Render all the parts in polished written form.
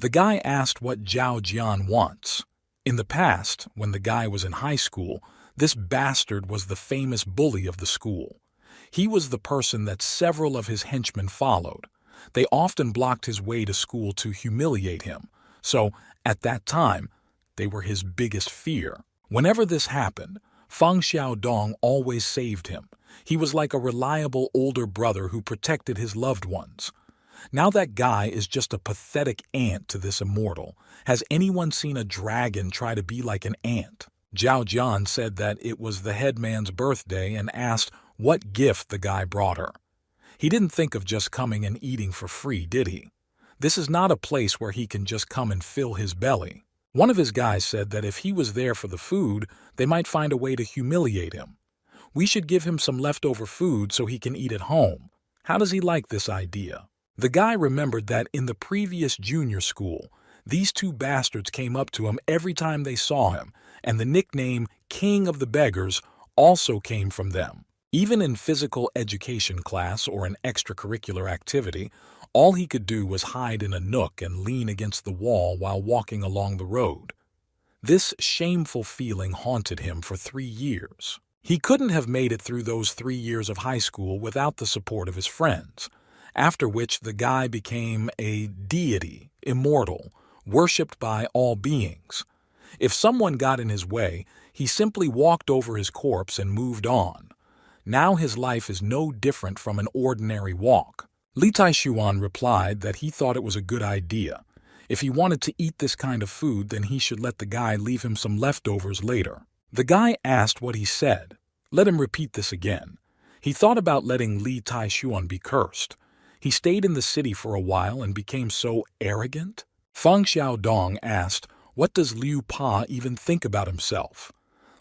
The guy asked what Zhao Jian wants. In the past, when the guy was in high school, this bastard was the famous bully of the school. He was the person that several of his henchmen followed. They often blocked his way to school to humiliate him. So, at that time, they were his biggest fear. Whenever this happened, Feng Xiaodong always saved him. He was like a reliable older brother who protected his loved ones. Now that guy is just a pathetic ant to this immortal. Has anyone seen a dragon try to be like an ant? Zhao Jian said that it was the headman's birthday and asked what gift the guy brought her. He didn't think of just coming and eating for free, did he? This is not a place where he can just come and fill his belly. One of his guys said that if he was there for the food, they might find a way to humiliate him. We should give him some leftover food so he can eat at home. How does he like this idea? The guy remembered that in the previous junior school, these two bastards came up to him every time they saw him, and the nickname King of the Beggars also came from them. Even in physical education class or an extracurricular activity, all he could do was hide in a nook and lean against the wall while walking along the road. This shameful feeling haunted him for 3 years. He couldn't have made it through those 3 years of high school without the support of his friends, after which the guy became a deity, immortal, worshipped by all beings. If someone got in his way, he simply walked over his corpse and moved on. Now his life is no different from an ordinary walk. Li Taishuan replied that he thought it was a good idea. If he wanted to eat this kind of food, then he should let the guy leave him some leftovers later. The guy asked what he said. Let him repeat this again. He thought about letting Li Taishuan be cursed. He stayed in the city for a while and became so arrogant. Feng Xiaodong asked, what does Liu Pa even think about himself?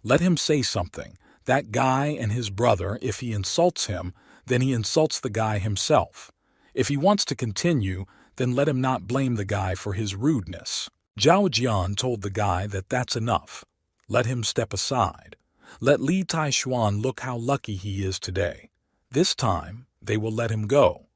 Let him say something. That guy and his brother, if he insults him, then he insults the guy himself. If he wants to continue, then let him not blame the guy for his rudeness. Zhao Jian told the guy that that's enough. Let him step aside. Let Li Taishuan look how lucky he is today. This time, they will let him go.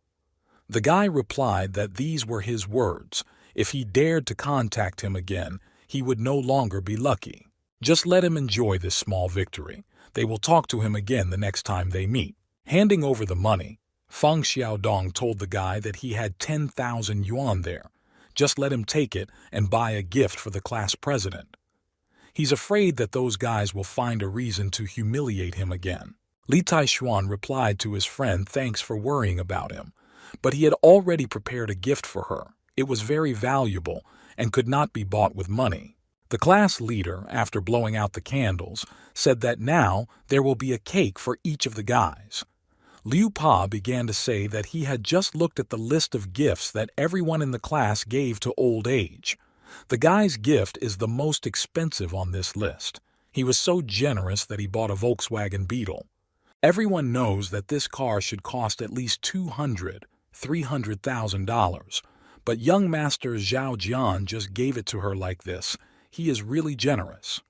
The guy replied that these were his words. If he dared to contact him again, he would no longer be lucky. Just let him enjoy this small victory. They will talk to him again the next time they meet. Handing over the money, Feng Xiaodong told the guy that he had 10,000 yuan there. Just let him take it and buy a gift for the class president. He's afraid that those guys will find a reason to humiliate him again. Li Taishuan replied to his friend thanks for worrying about him, but he had already prepared a gift for her. It was very valuable and could not be bought with money. The class leader, after blowing out the candles, said that now there will be a cake for each of the guys. Liu Pa began to say that he had just looked at the list of gifts that everyone in the class gave to old age. The guy's gift is the most expensive on this list. He was so generous that he bought a Volkswagen Beetle. Everyone knows that this car should cost at least $300,000, but young Master Zhao Jian just gave it to her like this. He is really generous.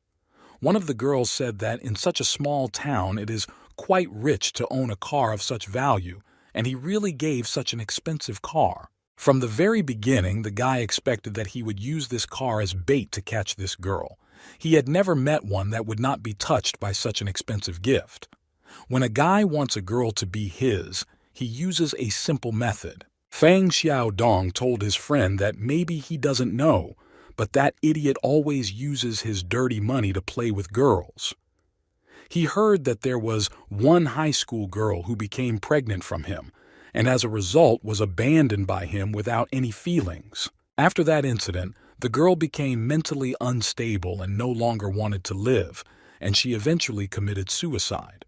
One of the girls said that in such a small town it is quite rich to own a car of such value, and he really gave such an expensive car. From the very beginning, the guy expected that he would use this car as bait to catch this girl. He had never met one that would not be touched by such an expensive gift. When a guy wants a girl to be his, he uses a simple method. Feng Xiaodong told his friend that maybe he doesn't know, but that idiot always uses his dirty money to play with girls. He heard that there was one high school girl who became pregnant from him, and as a result was abandoned by him without any feelings. After that incident, the girl became mentally unstable and no longer wanted to live, and she eventually committed suicide.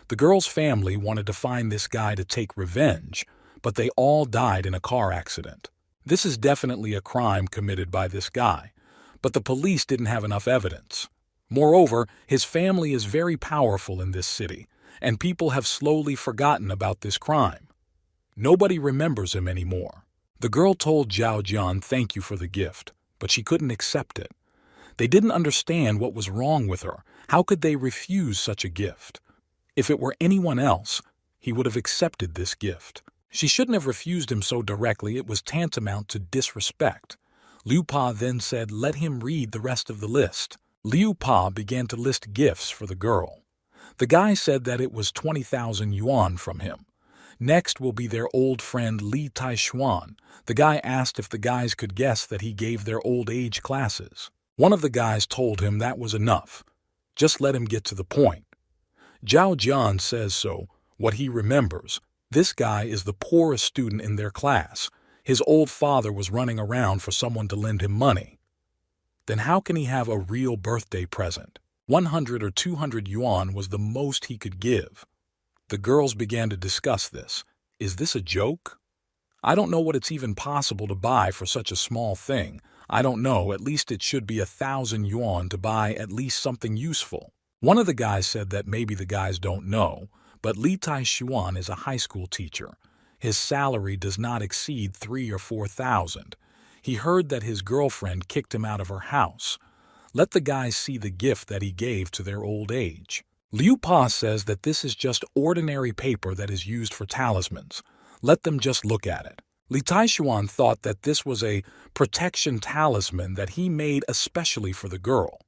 The girl's family wanted to find this guy to take revenge, but they all died in a car accident. This is definitely a crime committed by this guy, but the police didn't have enough evidence. Moreover, his family is very powerful in this city, and people have slowly forgotten about this crime. Nobody remembers him anymore. The girl told Zhao Jian thank you for the gift, but she couldn't accept it. They didn't understand what was wrong with her. How could they refuse such a gift? If it were anyone else, he would have accepted this gift. She shouldn't have refused him so directly. It was tantamount to disrespect. Liu Pa then said let him read the rest of the list. Liu Pa began to list gifts for the girl. The guy said that it was 20,000 yuan from him. Next will be their old friend Li Taishuan. The guy asked if the guys could guess that he gave their old age classes. One of the guys told him that was enough. Just let him get to the point. Zhao Jian says so, what he remembers. This guy is the poorest student in their class. His old father was running around for someone to lend him money. Then how can he have a real birthday present? 100 or 200 yuan was the most he could give. The girls began to discuss this. Is this a joke? I don't know what it's even possible to buy for such a small thing. I don't know, at least it should be 1,000 yuan to buy at least something useful. One of the guys said that maybe the guys don't know, but Li Taishuan is a high school teacher. His salary does not exceed 3,000 or 4,000. He heard that his girlfriend kicked him out of her house. Let the guys see the gift that he gave to their old age. Liu Pa says that this is just ordinary paper that is used for talismans. Let them just look at it. Li Taishuan thought that this was a protection talisman that he made especially for the girl.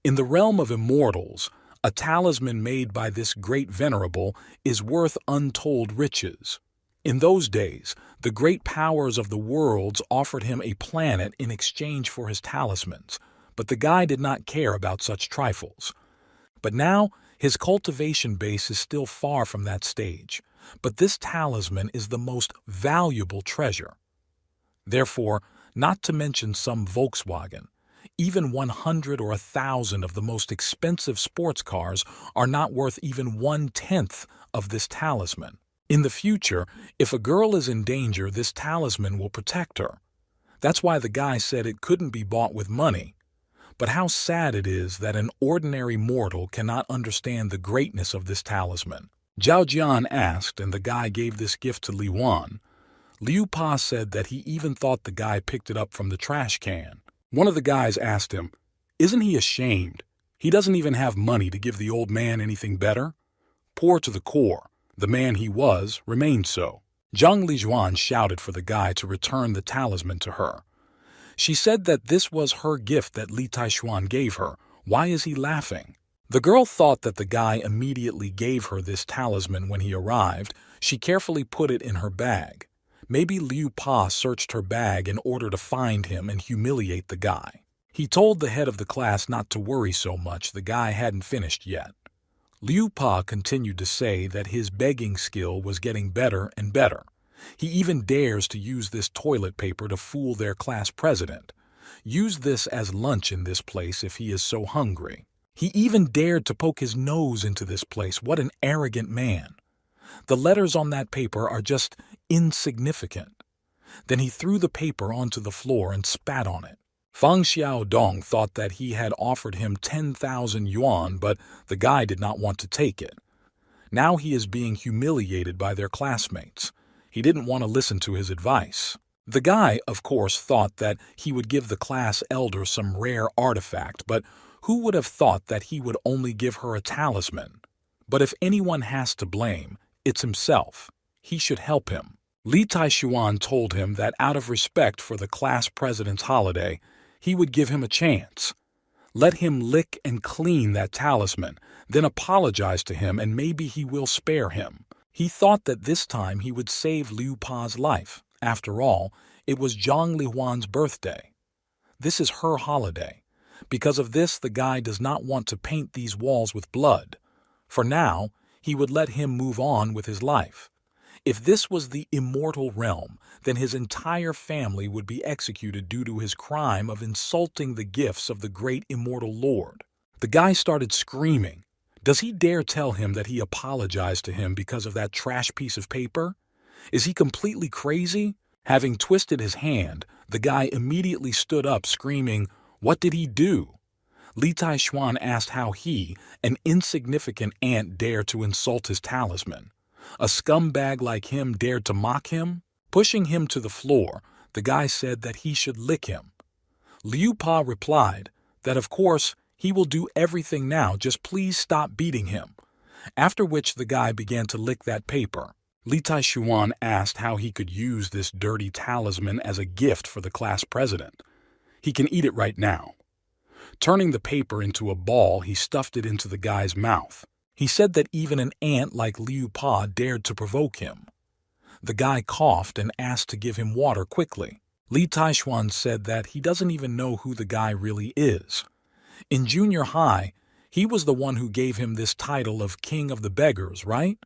In the realm of immortals, a talisman made by this great venerable is worth untold riches. In those days, the great powers of the worlds offered him a planet in exchange for his talismans, but the guy did not care about such trifles. But now, his cultivation base is still far from that stage, but this talisman is the most valuable treasure. Therefore, not to mention some Volkswagen, even 100 or 1,000 of the most expensive sports cars are not worth even 1/10 of this talisman. In the future, if a girl is in danger, this talisman will protect her. That's why the guy said it couldn't be bought with money. But how sad it is that an ordinary mortal cannot understand the greatness of this talisman. Zhao Jian asked, and the guy gave this gift to Li Wan. Liu Pa said that he even thought the guy picked it up from the trash can. One of the guys asked him, isn't he ashamed? He doesn't even have money to give the old man anything better. Poor to the core, the man he was remained so. Zhang Lijuan shouted for the guy to return the talisman to her. She said that this was her gift that Li Taishuan gave her. Why is he laughing? The girl thought that the guy immediately gave her this talisman when he arrived. She carefully put it in her bag. Maybe Liu Pa searched her bag in order to find him and humiliate the guy. He told the head of the class not to worry so much, the guy hadn't finished yet. Liu Pa continued to say that his begging skill was getting better and better. He even dares to use this toilet paper to fool their class president. Use this as lunch in this place if he is so hungry. He even dared to poke his nose into this place. What an arrogant man. The letters on that paper are just insignificant. Then he threw the paper onto the floor and spat on it. Fang Xiaodong thought that he had offered him 10,000 yuan, but the guy did not want to take it. Now he is being humiliated by their classmates. He didn't want to listen to his advice. The guy, of course, thought that he would give the class elder some rare artifact, but who would have thought that he would only give her a talisman? But if anyone has to blame, it's himself. He should help him. Li Taishuan told him that out of respect for the class president's holiday, he would give him a chance. Let him lick and clean that talisman, then apologize to him and maybe he will spare him. He thought that this time he would save Liu Pa's life. After all, it was Zhang Lihuan's birthday. This is her holiday. Because of this, the guy does not want to paint these walls with blood. For now, he would let him move on with his life. If this was the immortal realm, then his entire family would be executed due to his crime of insulting the gifts of the great immortal lord. The guy started screaming. Does he dare tell him that he apologized to him because of that trash piece of paper? Is he completely crazy? Having twisted his hand, the guy immediately stood up screaming, "What did he do?" Li Taishuan asked how he, an insignificant ant, dared to insult his talisman. A scumbag like him dared to mock him? Pushing him to the floor, the guy said that he should lick him. Liu Pa replied that of course he will do everything now, just please stop beating him. After which the guy began to lick that paper. Li Taishuan asked how he could use this dirty talisman as a gift for the class president. He can eat it right now. Turning the paper into a ball, he stuffed it into the guy's mouth. He said that even an ant like Liu Pa dared to provoke him. The guy coughed and asked to give him water quickly. Li Taishuan said that he doesn't even know who the guy really is. In junior high, he was the one who gave him this title of King of the Beggars, right?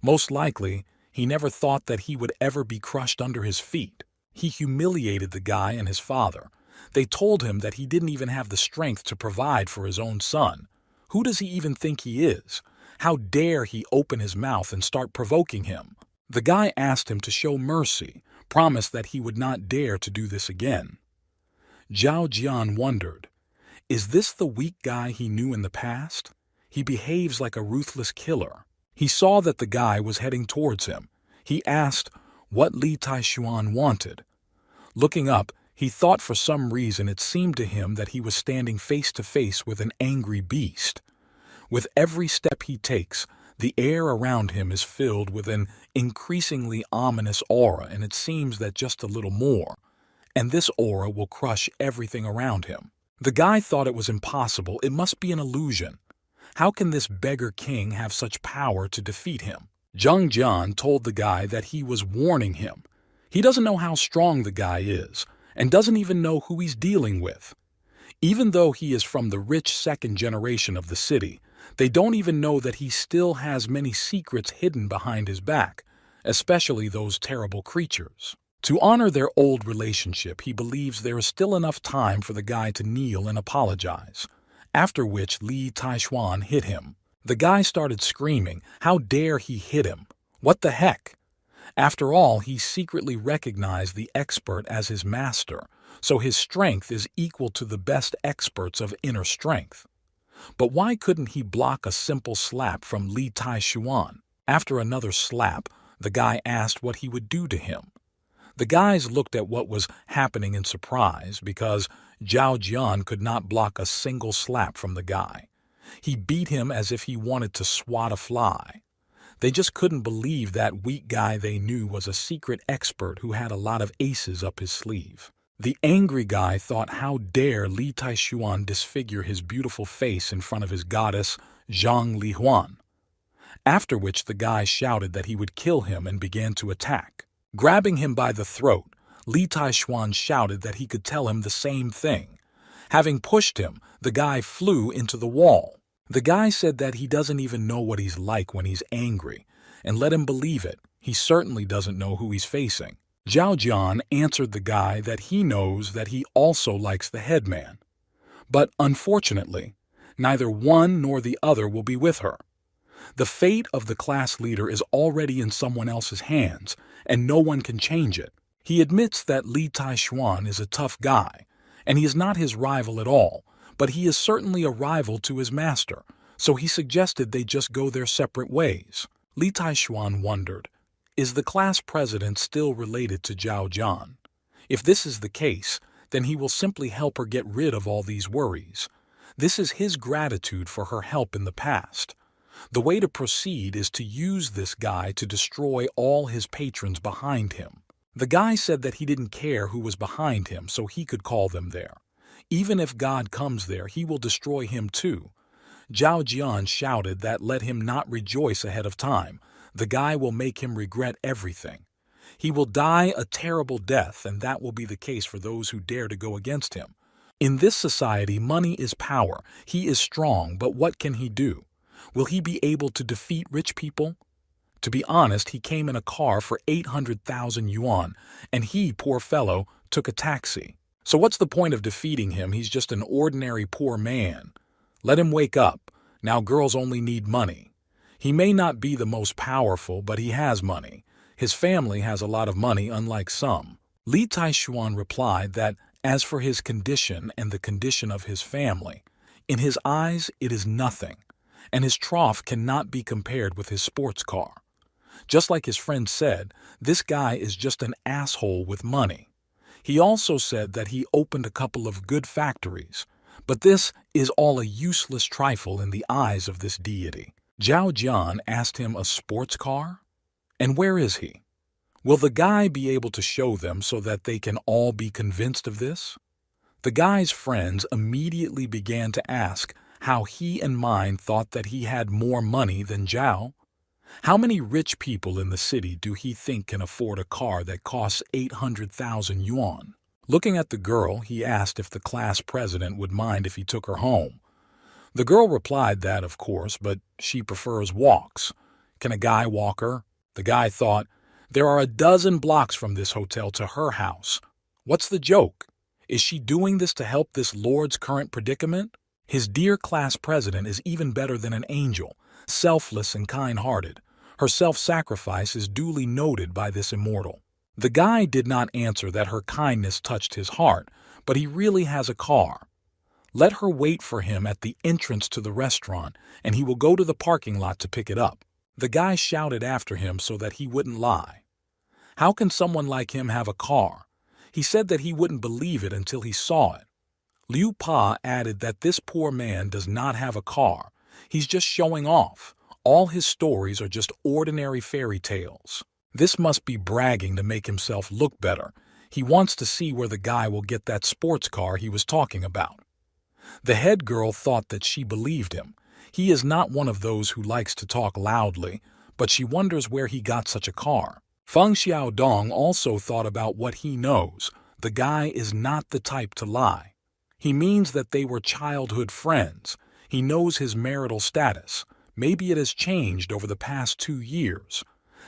Most likely, he never thought that he would ever be crushed under his feet. He humiliated the guy and his father. They told him that he didn't even have the strength to provide for his own son. Who does he even think he is? How dare he open his mouth and start provoking him? The guy asked him to show mercy, promised that he would not dare to do this again. Zhao Jian wondered, is this the weak guy he knew in the past? He behaves like a ruthless killer. He saw that the guy was heading towards him. He asked what Li Taishuan wanted. Looking up, he thought for some reason it seemed to him that he was standing face to face with an angry beast. With every step he takes, the air around him is filled with an increasingly ominous aura, and it seems that just a little more, and this aura will crush everything around him. The guy thought it was impossible. It must be an illusion. How can this beggar king have such power to defeat him? Zhang Jian told the guy that he was warning him. He doesn't know how strong the guy is, and doesn't even know who he's dealing with. Even though he is from the rich second generation of the city, they don't even know that he still has many secrets hidden behind his back, especially those terrible creatures. To honor their old relationship, he believes there is still enough time for the guy to kneel and apologize, after which Li Taishuan hit him. The guy started screaming, how dare he hit him? What the heck? After all, he secretly recognized the expert as his master, so his strength is equal to the best experts of inner strength. But why couldn't he block a simple slap from Li Taishuan? After another slap, the guy asked what he would do to him. The guys looked at what was happening in surprise because Zhao Jian could not block a single slap from the guy. He beat him as if he wanted to swat a fly. They just couldn't believe that weak guy they knew was a secret expert who had a lot of aces up his sleeve. The angry guy thought how dare Li Taishuan disfigure his beautiful face in front of his goddess, Zhang Lihuan. After which the guy shouted that he would kill him and began to attack. Grabbing him by the throat, Li Taishuan shouted that he could tell him the same thing. Having pushed him, the guy flew into the wall. The guy said that he doesn't even know what he's like when he's angry, and let him believe it, he certainly doesn't know who he's facing. Zhao Jian answered the guy that he knows that he also likes the headman. But unfortunately, neither one nor the other will be with her. The fate of the class leader is already in someone else's hands, and no one can change it. He admits that Li Taishuan is a tough guy, and he is not his rival at all, but he is certainly a rival to his master, so he suggested they just go their separate ways. Li Taishuan wondered, is the class president still related to Zhao Jian? If this is the case, then he will simply help her get rid of all these worries. This is his gratitude for her help in the past. The way to proceed is to use this guy to destroy all his patrons behind him. The guy said that he didn't care who was behind him, so he could call them there. Even if God comes there, he will destroy him too. Zhao Jian shouted that let him not rejoice ahead of time. The guy will make him regret everything. He will die a terrible death, and that will be the case for those who dare to go against him. In this society, money is power. He is strong, but what can he do? Will he be able to defeat rich people? To be honest, he came in a car for 800,000 yuan, and he, poor fellow, took a taxi. So what's the point of defeating him? He's just an ordinary poor man. Let him wake up. Now girls only need money. He may not be the most powerful, but he has money. His family has a lot of money, unlike some. Li Taishuan replied that as for his condition and the condition of his family, in his eyes it is nothing, and his trough cannot be compared with his sports car. Just like his friend said, this guy is just an asshole with money. He also said that he opened a couple of good factories, but this is all a useless trifle in the eyes of this deity. Zhao Jian asked him a sports car? And where is he? Will the guy be able to show them so that they can all be convinced of this? The guy's friends immediately began to ask how he and Mine thought that he had more money than Zhao. How many rich people in the city do he think can afford a car that costs 800,000 yuan? Looking at the girl, he asked if the class president would mind if he took her home. The girl replied that, of course, but she prefers walks. Can a guy walk her? The guy thought, there are a dozen blocks from this hotel to her house. What's the joke? Is she doing this to help this lord's current predicament? His dear class president is even better than an angel, selfless and kind-hearted. Her self-sacrifice is duly noted by this immortal. The guy did not answer that her kindness touched his heart, but he really has a car. Let her wait for him at the entrance to the restaurant, and he will go to the parking lot to pick it up. The guy shouted after him so that he wouldn't lie. How can someone like him have a car? He said that he wouldn't believe it until he saw it. Liu Pa added that this poor man does not have a car. He's just showing off. All his stories are just ordinary fairy tales. This must be bragging to make himself look better. He wants to see where the guy will get that sports car he was talking about. The head girl thought that she believed him. He is not one of those who likes to talk loudly, but she wonders where he got such a car. Feng Xiaodong also thought about what he knows. The guy is not the type to lie. He means that they were childhood friends. He knows his marital status. Maybe it has changed over the past 2 years.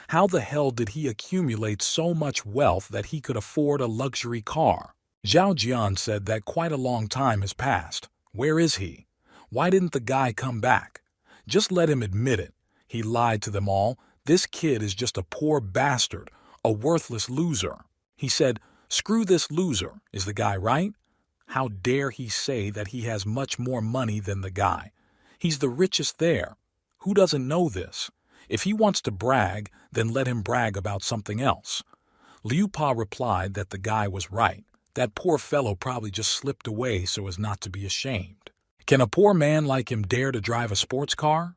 How the hell did he accumulate so much wealth that he could afford a luxury car? Zhao Jian said that quite a long time has passed. Where is he? Why didn't the guy come back? Just let him admit it. He lied to them all. This kid is just a poor bastard, a worthless loser. He said, screw this loser. Is the guy right? How dare he say that he has much more money than the guy? He's the richest there. Who doesn't know this? If he wants to brag, then let him brag about something else. Liu Pa replied that the guy was right. That poor fellow probably just slipped away so as not to be ashamed. Can a poor man like him dare to drive a sports car?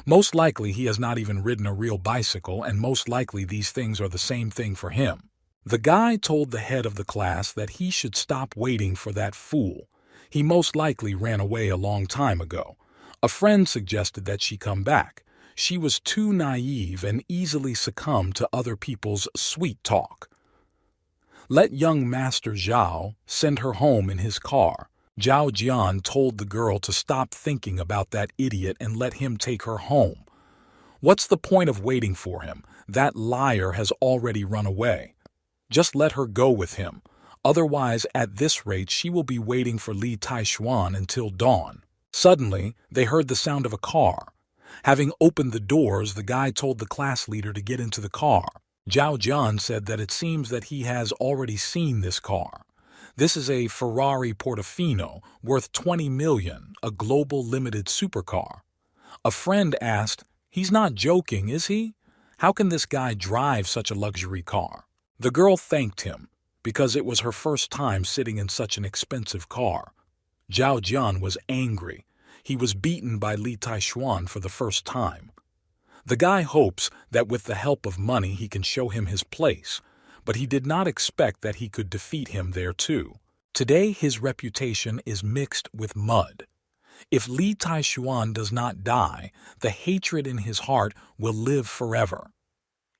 Most likely he has not even ridden a real bicycle, and most likely these things are the same thing for him. The guy told the head of the class that he should stop waiting for that fool. He most likely ran away a long time ago. A friend suggested that she come back. She was too naive and easily succumbed to other people's sweet talk. Let young Master Zhao send her home in his car. Zhao Jian told the girl to stop thinking about that idiot and let him take her home. What's the point of waiting for him? That liar has already run away. Just let her go with him. Otherwise, at this rate, she will be waiting for Li Taishuan until dawn. Suddenly, they heard the sound of a car. Having opened the doors, the guy told the class leader to get into the car. Zhao Jian said that it seems that he has already seen this car. This is a Ferrari Portofino worth 20 million, a global limited supercar. A friend asked, he's not joking, is he? How can this guy drive such a luxury car? The girl thanked him, because it was her first time sitting in such an expensive car. Zhao Jian was angry. He was beaten by Li Taishuan for the first time. The guy hopes that with the help of money he can show him his place, but he did not expect that he could defeat him there too. Today his reputation is mixed with mud. If Li Taishuan does not die, the hatred in his heart will live forever.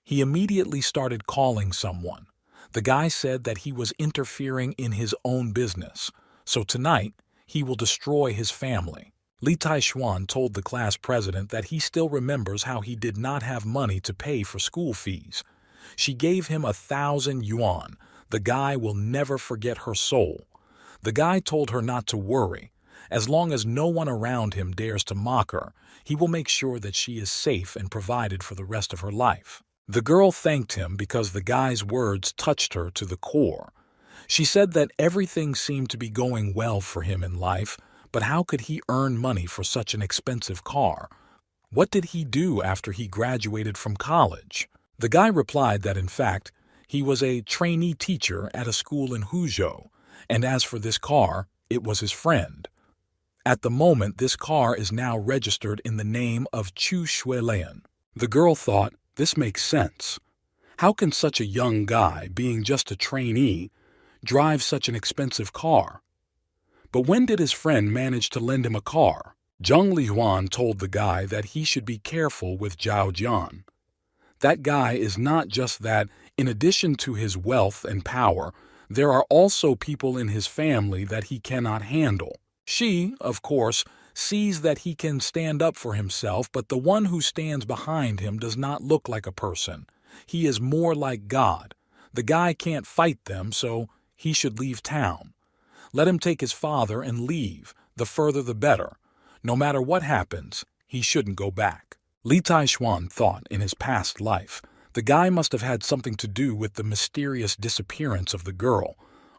He immediately started calling someone. The guy said that he was interfering in his own business, so tonight he will destroy his family. Li Taishuan told the class president that he still remembers how he did not have money to pay for school fees. She gave him 1,000 yuan. The guy will never forget her soul. The guy told her not to worry. As long as no one around him dares to mock her, he will make sure that she is safe and provided for the rest of her life. The girl thanked him because the guy's words touched her to the core. She said that everything seemed to be going well for him in life, but how could he earn money for such an expensive car? What did he do after he graduated from college? The guy replied that in fact, he was a trainee teacher at a school in Huzhou, and as for this car, it was his friend. At the moment, this car is now registered in the name of Chu Shuilian. The girl thought, this makes sense. How can such a young guy, being just a trainee, drive such an expensive car? But when did his friend manage to lend him a car? Zhang Lijuan told the guy that he should be careful with Zhao Jian. That guy is not just that, in addition to his wealth and power, there are also people in his family that he cannot handle. She, of course, sees that he can stand up for himself, but the one who stands behind him does not look like a person. He is more like God. The guy can't fight them, so he should leave town. Let him take his father and leave, the further the better. No matter what happens, he shouldn't go back. Li Taishuan thought in his past life, the guy must have had something to do with the mysterious disappearance of the girl.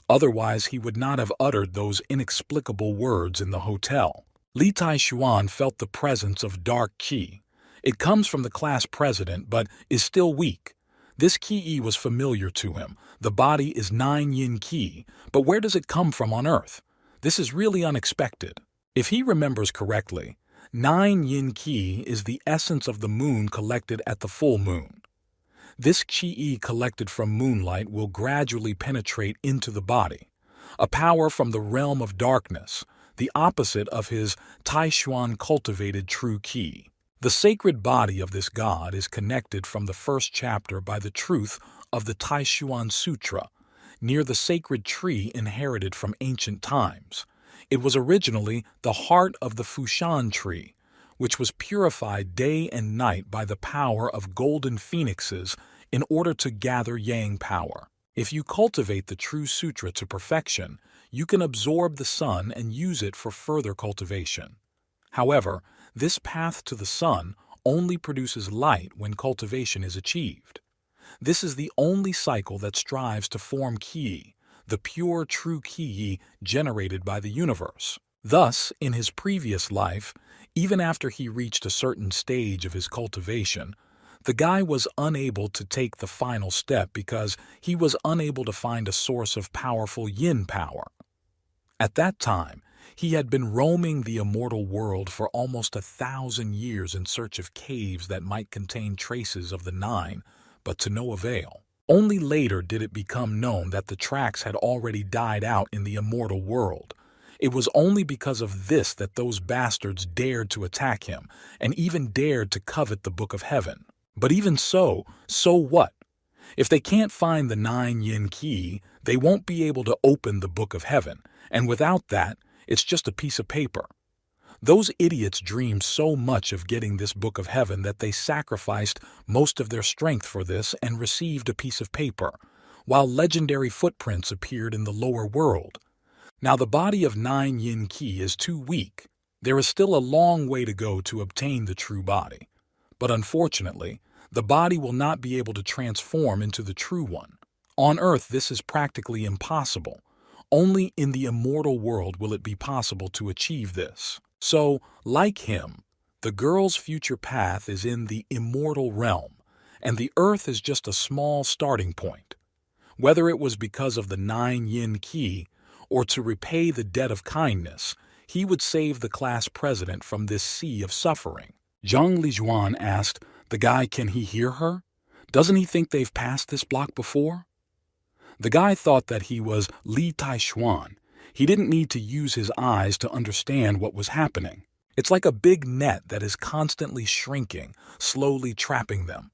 Otherwise, he would not have uttered those inexplicable words in the hotel. Li Taishuan felt the presence of dark qi. It comes from the class president, but is still weak. This qi was familiar to him. The body is 9 yin qi, but where does it come from on Earth? This is really unexpected. If he remembers correctly, 9 yin qi is the essence of the moon collected at the full moon. This qi collected from moonlight will gradually penetrate into the body, a power from the realm of darkness, the opposite of his Taishuan cultivated true qi. The sacred body of this god is connected from the first chapter by the truth of the Taishuan Sutra, near the sacred tree inherited from ancient times. It was originally the heart of the Fushan tree, which was purified day and night by the power of golden phoenixes in order to gather yang power. If you cultivate the true sutra to perfection, you can absorb the sun and use it for further cultivation. However, this path to the sun only produces light when cultivation is achieved. This is the only cycle that strives to form qi, the pure true qi generated by the universe. Thus, in his previous life, even after he reached a certain stage of his cultivation, the guy was unable to take the final step because he was unable to find a source of powerful yin power. At that time, he had been roaming the immortal world for almost 1,000 years in search of caves that might contain traces of the 9, but to no avail. Only later did it become known that the tracks had already died out in the immortal world. It was only because of this that those bastards dared to attack him, and even dared to covet the Book of Heaven. But even so what? If they can't find the 9 yin qi, they won't be able to open the Book of Heaven, and without that, it's just a piece of paper. Those idiots dreamed so much of getting this Book of Heaven that they sacrificed most of their strength for this and received a piece of paper, while legendary footprints appeared in the lower world. Now the body of 9 yin qi is too weak. There is still a long way to go to obtain the true body. But unfortunately, the body will not be able to transform into the true one. On Earth, this is practically impossible. Only in the immortal world will it be possible to achieve this. So, like him, the girl's future path is in the immortal realm, and the Earth is just a small starting point. Whether it was because of the 9 yin qi, or to repay the debt of kindness, he would save the class president from this sea of suffering. Zhang Lijuan asked, the guy, can he hear her? Doesn't he think they've passed this block before? The guy thought that he was Li Taishuan. He didn't need to use his eyes to understand what was happening. It's like a big net that is constantly shrinking, slowly trapping them.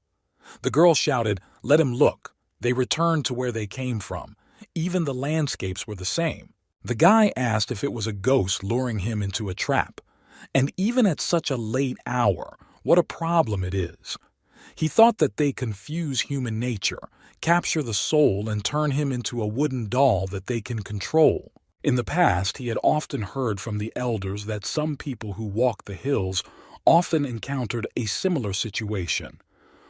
The girl shouted, let him look. They returned to where they came from. Even the landscapes were the same. The guy asked if it was a ghost luring him into a trap. And even at such a late hour, what a problem it is. He thought that they confuse human nature, capture the soul, and turn him into a wooden doll that they can control. In the past, he had often heard from the elders that some people who walk the hills often encountered a similar situation.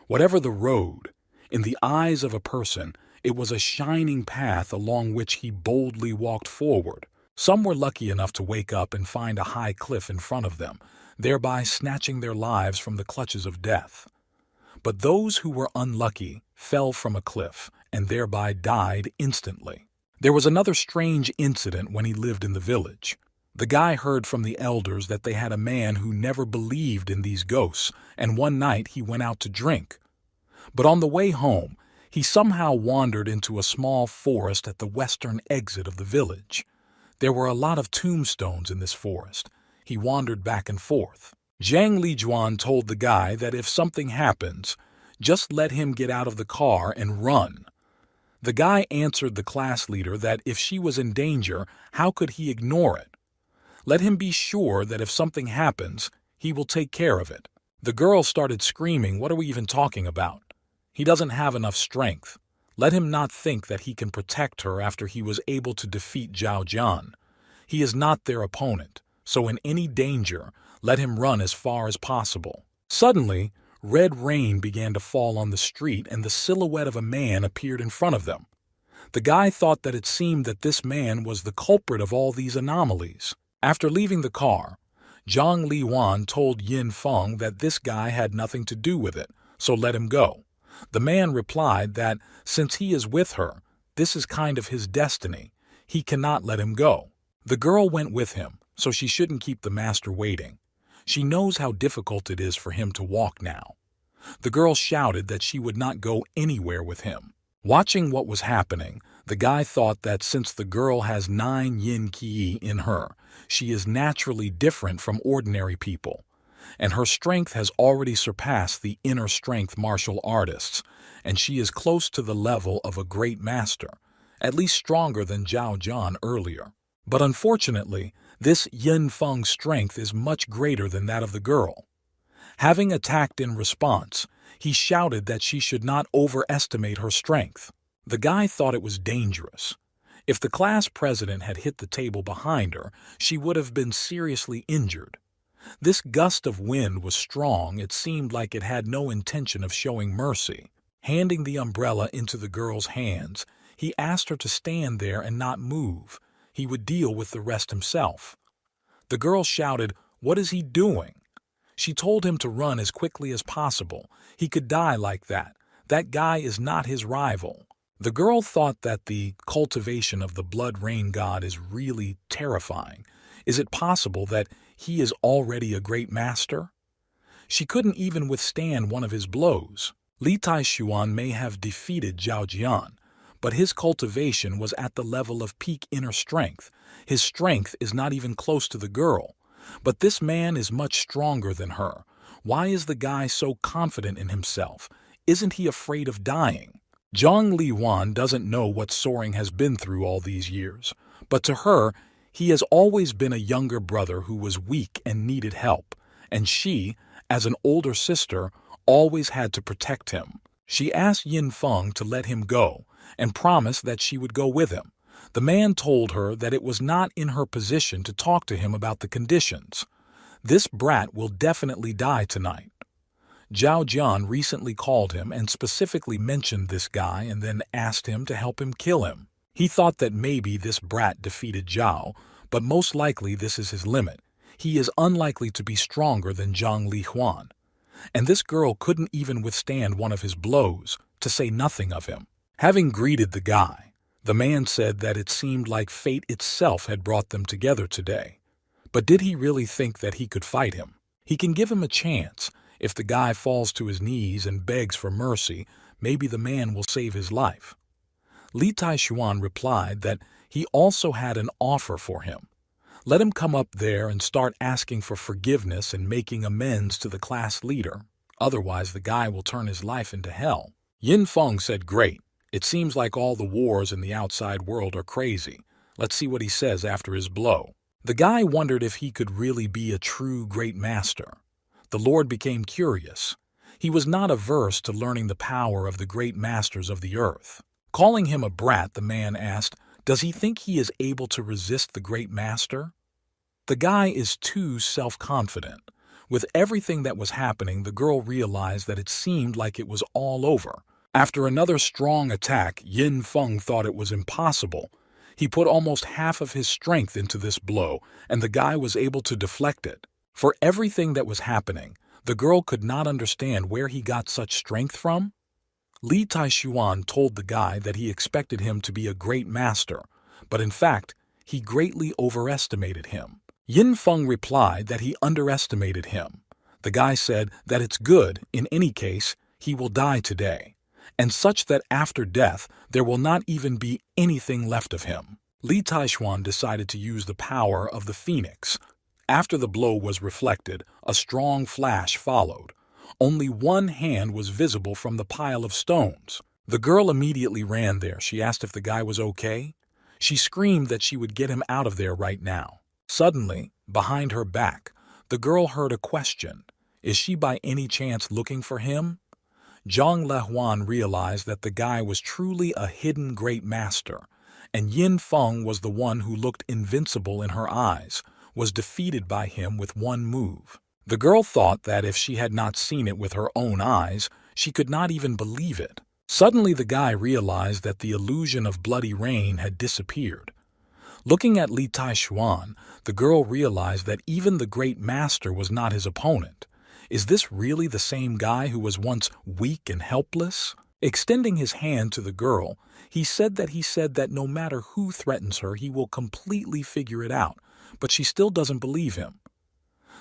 Whatever the road, in the eyes of a person, it was a shining path along which he boldly walked forward. Some were lucky enough to wake up and find a high cliff in front of them, thereby snatching their lives from the clutches of death. But those who were unlucky fell from a cliff and thereby died instantly. There was another strange incident when he lived in the village. The guy heard from the elders that they had a man who never believed in these ghosts, and one night he went out to drink. But on the way home, he somehow wandered into a small forest at the western exit of the village. There were a lot of tombstones in this forest. He wandered back and forth. Zhang Lijuan told the guy that if something happens, just let him get out of the car and run. The guy answered the class leader that if she was in danger, how could he ignore it? Let him be sure that if something happens, he will take care of it. The girl started screaming, "What are we even talking about? He doesn't have enough strength. Let him not think that he can protect her after he was able to defeat Zhao Jian. He is not their opponent, so in any danger, let him run as far as possible." Suddenly, red rain began to fall on the street and the silhouette of a man appeared in front of them. The guy thought that it seemed that this man was the culprit of all these anomalies. After leaving the car, Zhang Liwan told Yin Feng that this guy had nothing to do with it, so let him go. The man replied that since he is with her, this is kind of his destiny. He cannot let him go. The girl went with him, so she shouldn't keep the master waiting. She knows how difficult it is for him to walk now. The girl shouted that she would not go anywhere with him. Watching what was happening, the guy thought that since the girl has 9 yin qi in her, she is naturally different from ordinary people, and her strength has already surpassed the inner strength martial artists, and she is close to the level of a great master, at least stronger than Zhao Jian earlier. But unfortunately, this Yin Feng's strength is much greater than that of the girl. Having attacked in response, he shouted that she should not overestimate her strength. The guy thought it was dangerous. If the class president had hit the table behind her, she would have been seriously injured. This gust of wind was strong. It seemed like it had no intention of showing mercy. Handing the umbrella into the girl's hands, he asked her to stand there and not move. He would deal with the rest himself. The girl shouted, "What is he doing?" She told him to run as quickly as possible. He could die like that. That guy is not his rival. The girl thought that the cultivation of the blood rain god is really terrifying. Is it possible that he is already a great master? She couldn't even withstand one of his blows. Li Taishuan may have defeated Zhao Jian, but his cultivation was at the level of peak inner strength. His strength is not even close to the girl. But this man is much stronger than her. Why is the guy so confident in himself? Isn't he afraid of dying? Zhang Liwan doesn't know what Soaring has been through all these years, but to her, he has always been a younger brother who was weak and needed help, and she, as an older sister, always had to protect him. She asked Yin Feng to let him go and promised that she would go with him. The man told her that it was not in her position to talk to him about the conditions. This brat will definitely die tonight. Zhao Jian recently called him and specifically mentioned this guy and then asked him to help him kill him. He thought that maybe this brat defeated Zhao, but most likely this is his limit. He is unlikely to be stronger than Zhang Lihuan. And this girl couldn't even withstand one of his blows, to say nothing of him. Having greeted the guy, the man said that it seemed like fate itself had brought them together today. But did he really think that he could fight him? He can give him a chance. If the guy falls to his knees and begs for mercy, maybe the man will save his life. Li Taishuan replied that he also had an offer for him. Let him come up there and start asking for forgiveness and making amends to the class leader. Otherwise, the guy will turn his life into hell. Yin Feng said, "Great. It seems like all the wars in the outside world are crazy. Let's see what he says after his blow." The guy wondered if he could really be a true great master. The Lord became curious. He was not averse to learning the power of the great masters of the earth. Calling him a brat, the man asked, does he think he is able to resist the great master? The guy is too self-confident. With everything that was happening, the girl realized that it seemed like it was all over. After another strong attack, Yin Feng thought it was impossible. He put almost half of his strength into this blow, and the guy was able to deflect it. For everything that was happening, the girl could not understand where he got such strength from. Li Taishuan told the guy that he expected him to be a great master, but in fact, he greatly overestimated him. Yin Feng replied that he underestimated him. The guy said that it's good, in any case, he will die today, and such that after death there will not even be anything left of him. Li Taishuan decided to use the power of the phoenix. After the blow was reflected, a strong flash followed. Only one hand was visible from the pile of stones. The girl immediately ran there. She asked if the guy was okay. She screamed that she would get him out of there right now. Suddenly, behind her back, the girl heard a question. Is she by any chance looking for him? Zhang Lehuan realized that the guy was truly a hidden great master, and Yin Feng was the one who looked invincible in her eyes, was defeated by him with one move. The girl thought that if she had not seen it with her own eyes, she could not even believe it. Suddenly the guy realized that the illusion of bloody rain had disappeared. Looking at Li Taishuan, the girl realized that even the great master was not his opponent. Is this really the same guy who was once weak and helpless? Extending his hand to the girl, he said that no matter who threatens her, he will completely figure it out, but she still doesn't believe him.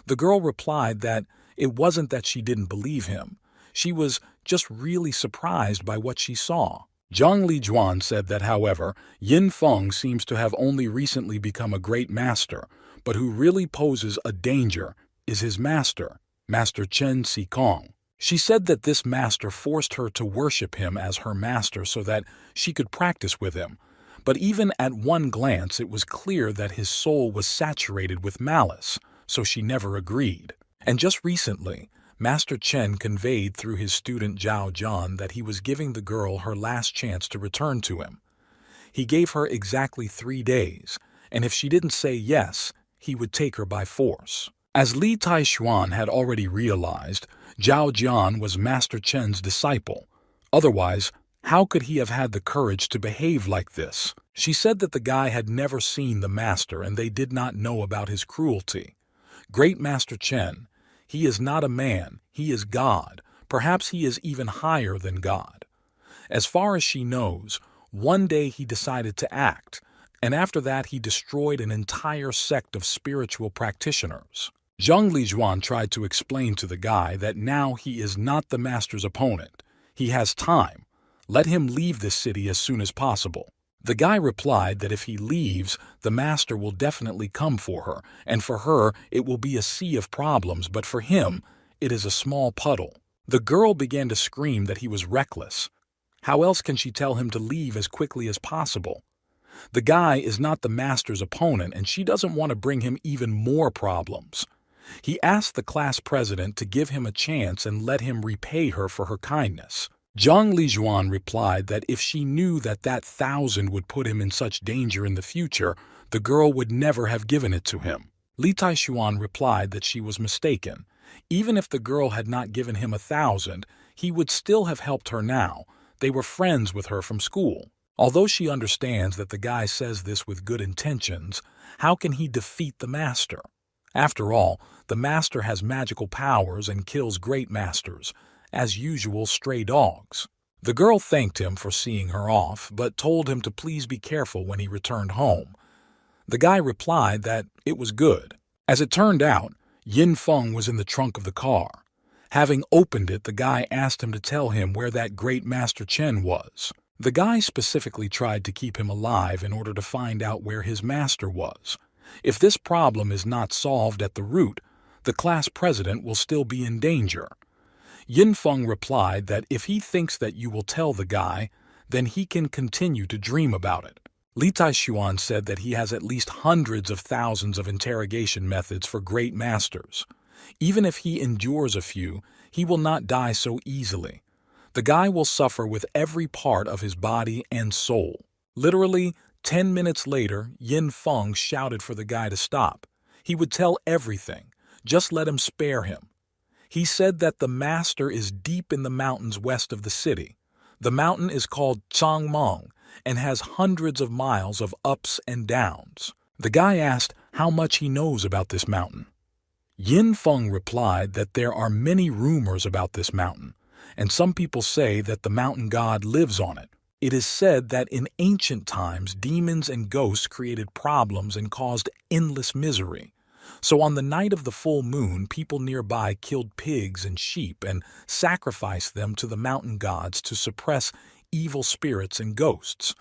The girl replied that it wasn't that she didn't believe him. She was just really surprised by what she saw. Zhang Lijuan said that, however, Yin Feng seems to have only recently become a great master, but who really poses a danger is his master, Master Chen Xikong. She said that this master forced her to worship him as her master so that she could practice with him, but even at one glance it was clear that his soul was saturated with malice, so she never agreed. And just recently, Master Chen conveyed through his student Zhao Jian that he was giving the girl her last chance to return to him. He gave her exactly 3 days, and if she didn't say yes, he would take her by force. As Li Taishuan had already realized, Zhao Jian was Master Chen's disciple. Otherwise, how could he have had the courage to behave like this? She said that the guy had never seen the master and they did not know about his cruelty. Great Master Chen, he is not a man, he is God. Perhaps he is even higher than God. As far as she knows, one day he decided to act, and after that he destroyed an entire sect of spiritual practitioners. Zhang Lijuan tried to explain to the guy that now he is not the master's opponent. He has time. Let him leave this city as soon as possible. The guy replied that if he leaves, the master will definitely come for her, and for her it will be a sea of problems, but for him it is a small puddle. The girl began to scream that he was reckless. How else can she tell him to leave as quickly as possible? The guy is not the master's opponent, and she doesn't want to bring him even more problems. He asked the class president to give him a chance and let him repay her for her kindness. Zhang Lijuan replied that if she knew that 1,000 would put him in such danger in the future, the girl would never have given it to him. Li Taishuan replied that she was mistaken. Even if the girl had not given him 1,000, he would still have helped her now. They were friends with her from school. Although she understands that the guy says this with good intentions, how can he defeat the master? After all, the master has magical powers and kills great masters, as usual stray dogs. The girl thanked him for seeing her off, but told him to please be careful when he returned home. The guy replied that it was good. As it turned out, Yin Feng was in the trunk of the car. Having opened it, the guy asked him to tell him where that great Master Chen was. The guy specifically tried to keep him alive in order to find out where his master was. If this problem is not solved at the root, the class president will still be in danger. Yin Feng replied that if he thinks that you will tell the guy, then he can continue to dream about it. Li Taishuan said that he has at least hundreds of thousands of interrogation methods for great masters. Even if he endures a few, he will not die so easily. The guy will suffer with every part of his body and soul. Literally, 10 minutes later, Yin Feng shouted for the guy to stop. He would tell everything. Just let him spare him. He said that the master is deep in the mountains west of the city. The mountain is called Changmeng and has hundreds of miles of ups and downs. The guy asked how much he knows about this mountain. Yin Feng replied that there are many rumors about this mountain, and some people say that the mountain god lives on it. It is said that in ancient times, demons and ghosts created problems and caused endless misery. So on the night of the full moon, people nearby killed pigs and sheep and sacrificed them to the mountain gods to suppress evil spirits and ghosts.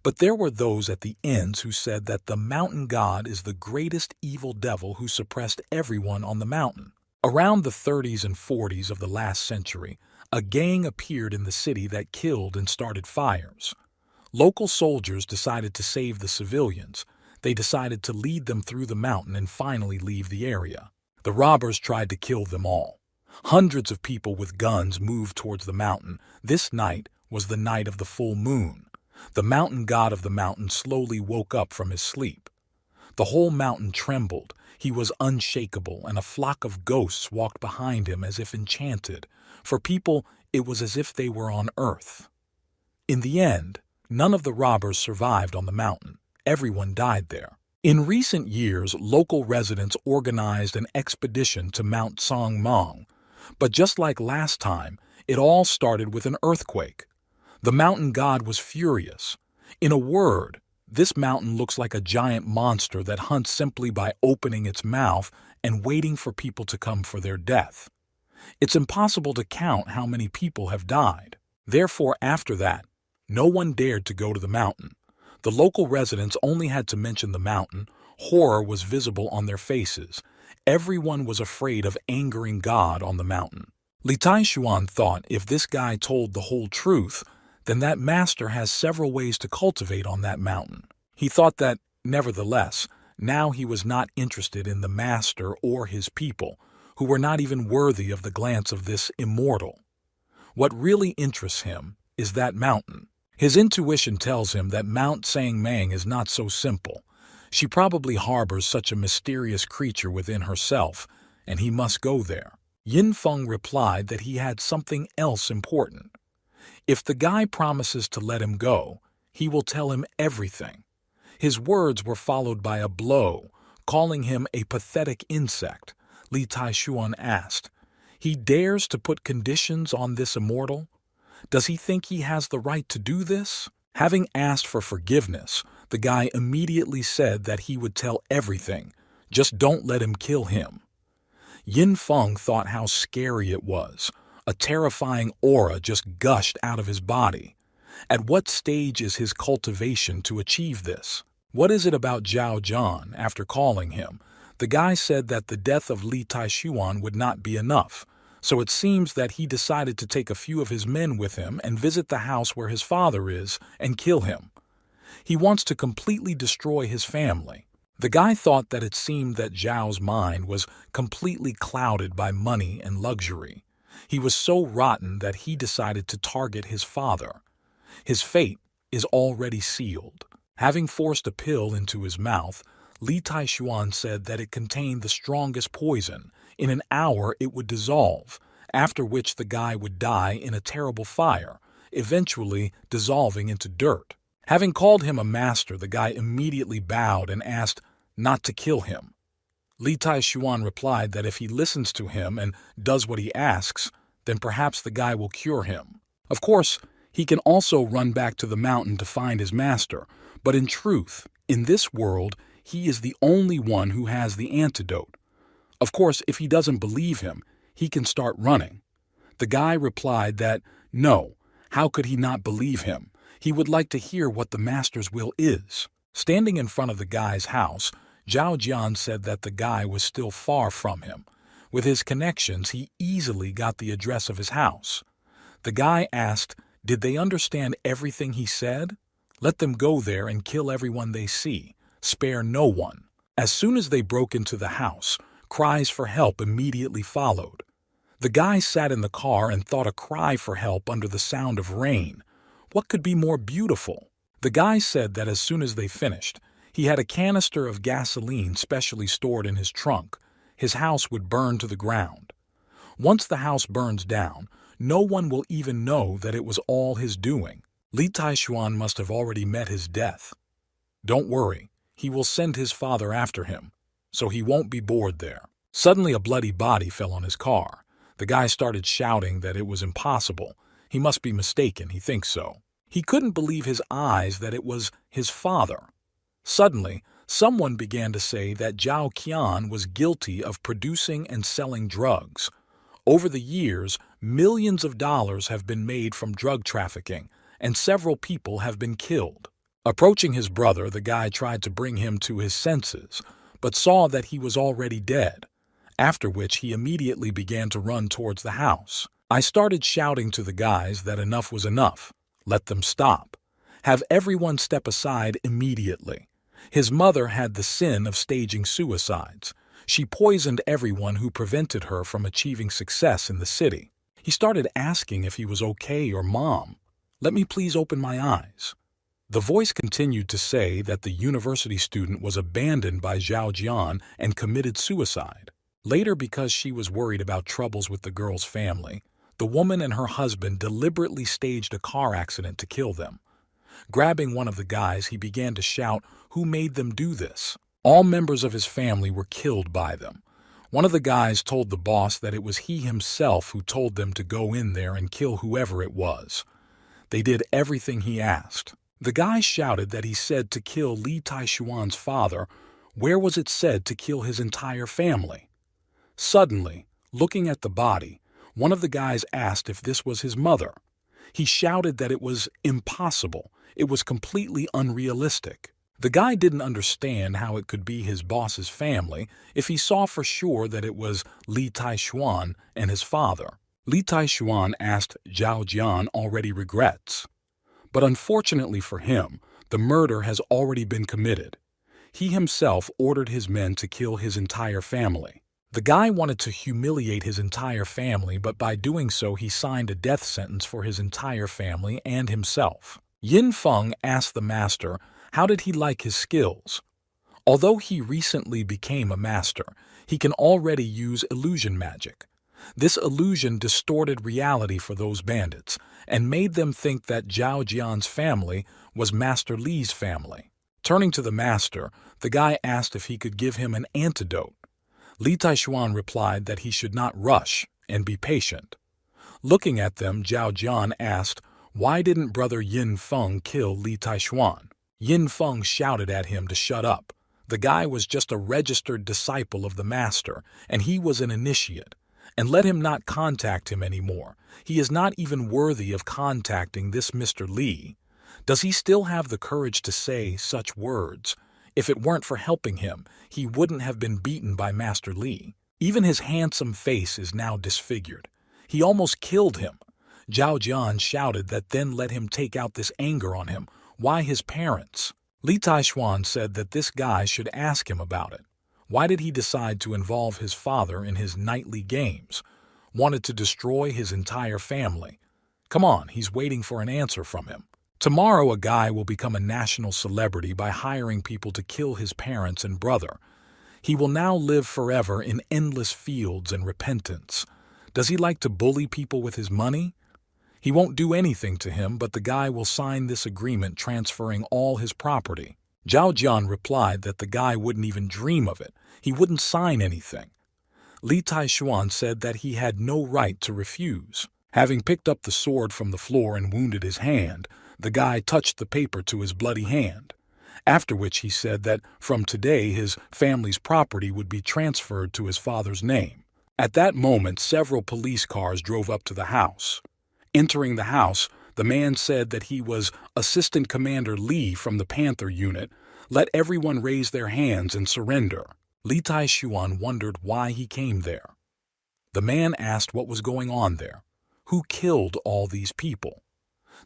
But there were those at the ends who said that the mountain god is the greatest evil devil who suppressed everyone on the mountain. Around the 30s and 40s of the last century, a gang appeared in the city that killed and started fires. Local soldiers decided to save the civilians. They decided to lead them through the mountain and finally leave the area. The robbers tried to kill them all. Hundreds of people with guns moved towards the mountain. This night was the night of the full moon. The mountain god of the mountain slowly woke up from his sleep. The whole mountain trembled. He was unshakable, and a flock of ghosts walked behind him as if enchanted. For people, it was as if they were on earth. In the end, none of the robbers survived on the mountain. Everyone died there. In recent years, local residents organized an expedition to Mount Songmong. But just like last time, it all started with an earthquake. The mountain god was furious. In a word, this mountain looks like a giant monster that hunts simply by opening its mouth and waiting for people to come for their death. It's impossible to count how many people have died. Therefore, after that, no one dared to go to the mountain. The local residents only had to mention the mountain. Horror was visible on their faces. Everyone was afraid of angering God on the mountain. Li Taishuan thought if this guy told the whole truth, then that master has several ways to cultivate on that mountain. He thought that, nevertheless, now he was not interested in the master or his people, who were not even worthy of the glance of this immortal. What really interests him is that mountain. His intuition tells him that Mount Sangmang is not so simple. She probably harbors such a mysterious creature within herself, and he must go there. Yin Feng replied that he had something else important. If the guy promises to let him go, he will tell him everything. His words were followed by a blow, calling him a pathetic insect. Li Taishuan asked, "He dares to put conditions on this immortal? Does he think he has the right to do this?" Having asked for forgiveness, the guy immediately said that he would tell everything, just don't let him kill him. Yin Feng thought how scary it was. A terrifying aura just gushed out of his body. At what stage is his cultivation to achieve this? What is it about Zhao Jian? After calling him, the guy said that the death of Li Taishuan would not be enough, so it seems that he decided to take a few of his men with him and visit the house where his father is and kill him. He wants to completely destroy his family. The guy thought that it seemed that Zhao's mind was completely clouded by money and luxury. He was so rotten that he decided to target his father. His fate is already sealed. Having forced a pill into his mouth, Li Taishuan said that it contained the strongest poison. In an hour it would dissolve, after which the guy would die in a terrible fire, eventually dissolving into dirt. Having called him a master, the guy immediately bowed and asked not to kill him. Li Taishuan replied that if he listens to him and does what he asks, then perhaps the guy will cure him. Of course, he can also run back to the mountain to find his master, but in truth, in this world, he is the only one who has the antidote. Of course, if he doesn't believe him, he can start running. The guy replied that, no, how could he not believe him? He would like to hear what the master's will is. Standing in front of the guy's house, Zhao Jian said that the guy was still far from him. With his connections, he easily got the address of his house. The guy asked, did they understand everything he said? Let them go there and kill everyone they see. Spare no one. As soon as they broke into the house, cries for help immediately followed. The guy sat in the car and thought a cry for help under the sound of rain. What could be more beautiful? The guy said that as soon as they finished, he had a canister of gasoline specially stored in his trunk. His house would burn to the ground. Once the house burns down, no one will even know that it was all his doing. Li Taishuan must have already met his death. Don't worry, he will send his father after him, so he won't be bored there. Suddenly a bloody body fell on his car. The guy started shouting that it was impossible. He must be mistaken, he thinks so. He couldn't believe his eyes that it was his father. Suddenly, someone began to say that Zhao Qian was guilty of producing and selling drugs. Over the years, millions of dollars have been made from drug trafficking, and several people have been killed. Approaching his brother, the guy tried to bring him to his senses, but saw that he was already dead, after which he immediately began to run towards the house. I started shouting to the guys that enough was enough. Let them stop. Have everyone step aside immediately. His mother had the sin of staging suicides. She poisoned everyone who prevented her from achieving success in the city. He started asking if he was okay or Mom, let me please open my eyes. The voice continued to say that the university student was abandoned by Zhao Jian and committed suicide. Later, because she was worried about troubles with the girl's family, the woman and her husband deliberately staged a car accident to kill them. Grabbing one of the guys, he began to shout, "Who made them do this?" All members of his family were killed by them. One of the guys told the boss that it was he himself who told them to go in there and kill whoever it was. They did everything he asked. The guy shouted that he said to kill Li Taishuan's father. Where was it said to kill his entire family? Suddenly, looking at the body, one of the guys asked if this was his mother. He shouted that it was impossible. It was completely unrealistic. The guy didn't understand how it could be his boss's family if he saw for sure that it was Li Taishuan and his father. Li Taishuan asked Zhao Jian already regrets. But unfortunately for him, the murder has already been committed. He himself ordered his men to kill his entire family. The guy wanted to humiliate his entire family, but by doing so he signed a death sentence for his entire family and himself. Yin Feng asked the master how did he like his skills. Although he recently became a master, he can already use illusion magic. This illusion distorted reality for those bandits and made them think that Zhao Jian's family was Master Li's family. Turning to the master, the guy asked if he could give him an antidote. Li Taishuan replied that he should not rush and be patient. Looking at them, Zhao Jian asked, why didn't brother Yin Feng kill Li Taishuan? Yin Feng shouted at him to shut up. The guy was just a registered disciple of the master, and he was an initiate. And let him not contact him anymore. He is not even worthy of contacting this Mr. Li. Does he still have the courage to say such words? If it weren't for helping him, he wouldn't have been beaten by Master Li. Even his handsome face is now disfigured. He almost killed him. Zhao Jian shouted that then let him take out this anger on him. Why his parents? Li Taishuan said that this guy should ask him about it. Why did he decide to involve his father in his nightly games? Wanted to destroy his entire family. Come on, he's waiting for an answer from him. Tomorrow a guy will become a national celebrity by hiring people to kill his parents and brother. He will now live forever in endless fields and repentance. Does he like to bully people with his money? He won't do anything to him, but the guy will sign this agreement transferring all his property. Zhao Jian replied that the guy wouldn't even dream of it. He wouldn't sign anything. Li Taishuan said that he had no right to refuse. Having picked up the sword from the floor and wounded his hand, the guy touched the paper to his bloody hand, after which he said that from today his family's property would be transferred to his father's name. At that moment, several police cars drove up to the house. Entering the house, the man said that he was Assistant Commander Li from the Panther Unit. Let everyone raise their hands and surrender. Li Taishuan wondered why he came there. The man asked what was going on there. Who killed all these people?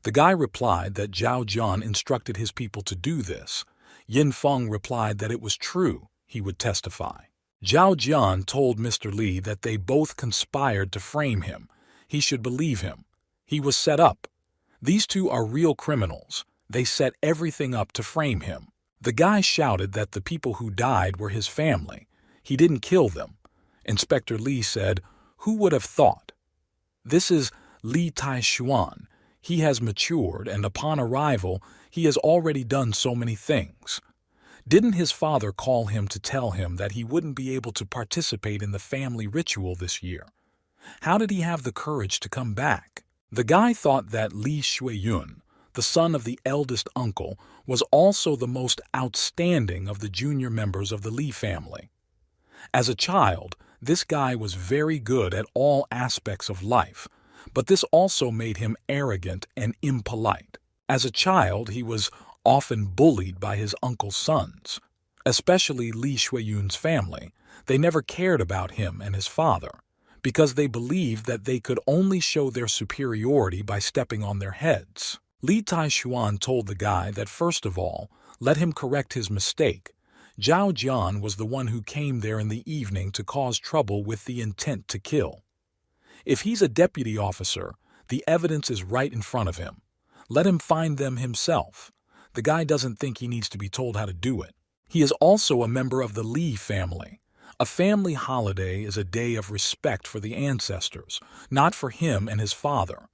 The guy replied that Zhao Jian instructed his people to do this. Yin Feng replied that it was true, he would testify. Zhao Jian told Mr. Li that they both conspired to frame him. He should believe him. He was set up. These two are real criminals. They set everything up to frame him. The guy shouted that the people who died were his family. He didn't kill them. Inspector Li said, who would have thought? This is Li Taishuan. He has matured, and upon arrival, he has already done so many things. Didn't his father call him to tell him that he wouldn't be able to participate in the family ritual this year? How did he have the courage to come back? The guy thought that Li Shuiyun, the son of the eldest uncle, was also the most outstanding of the junior members of the Li family. As a child, this guy was very good at all aspects of life, but this also made him arrogant and impolite. As a child, he was often bullied by his uncle's sons. Especially Li Shuiyun's family, they never cared about him and his father, because they believed that they could only show their superiority by stepping on their heads. Li Taishuan told the guy that first of all, let him correct his mistake. Zhao Jian was the one who came there in the evening to cause trouble with the intent to kill. If he's a deputy officer, the evidence is right in front of him. Let him find them himself. The guy doesn't think he needs to be told how to do it. He is also a member of the Li family. A family holiday is a day of respect for the ancestors, not for him and his father.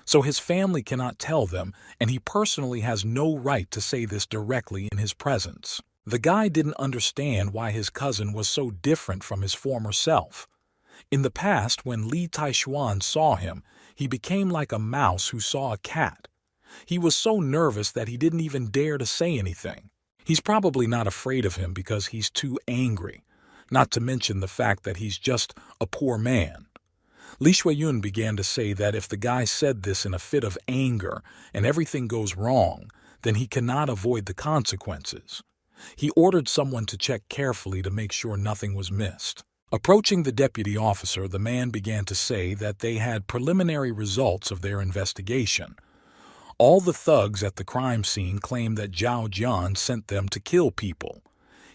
So his family cannot tell them, and he personally has no right to say this directly in his presence. The guy didn't understand why his cousin was so different from his former self. In the past, when Li Taishuan saw him, he became like a mouse who saw a cat. He was so nervous that he didn't even dare to say anything. He's probably not afraid of him because he's too angry, not to mention the fact that he's just a poor man. Li Shuiyun began to say that if the guy said this in a fit of anger and everything goes wrong, then he cannot avoid the consequences. He ordered someone to check carefully to make sure nothing was missed. Approaching the deputy officer, the man began to say that they had preliminary results of their investigation. All the thugs at the crime scene claimed that Zhao Jian sent them to kill people.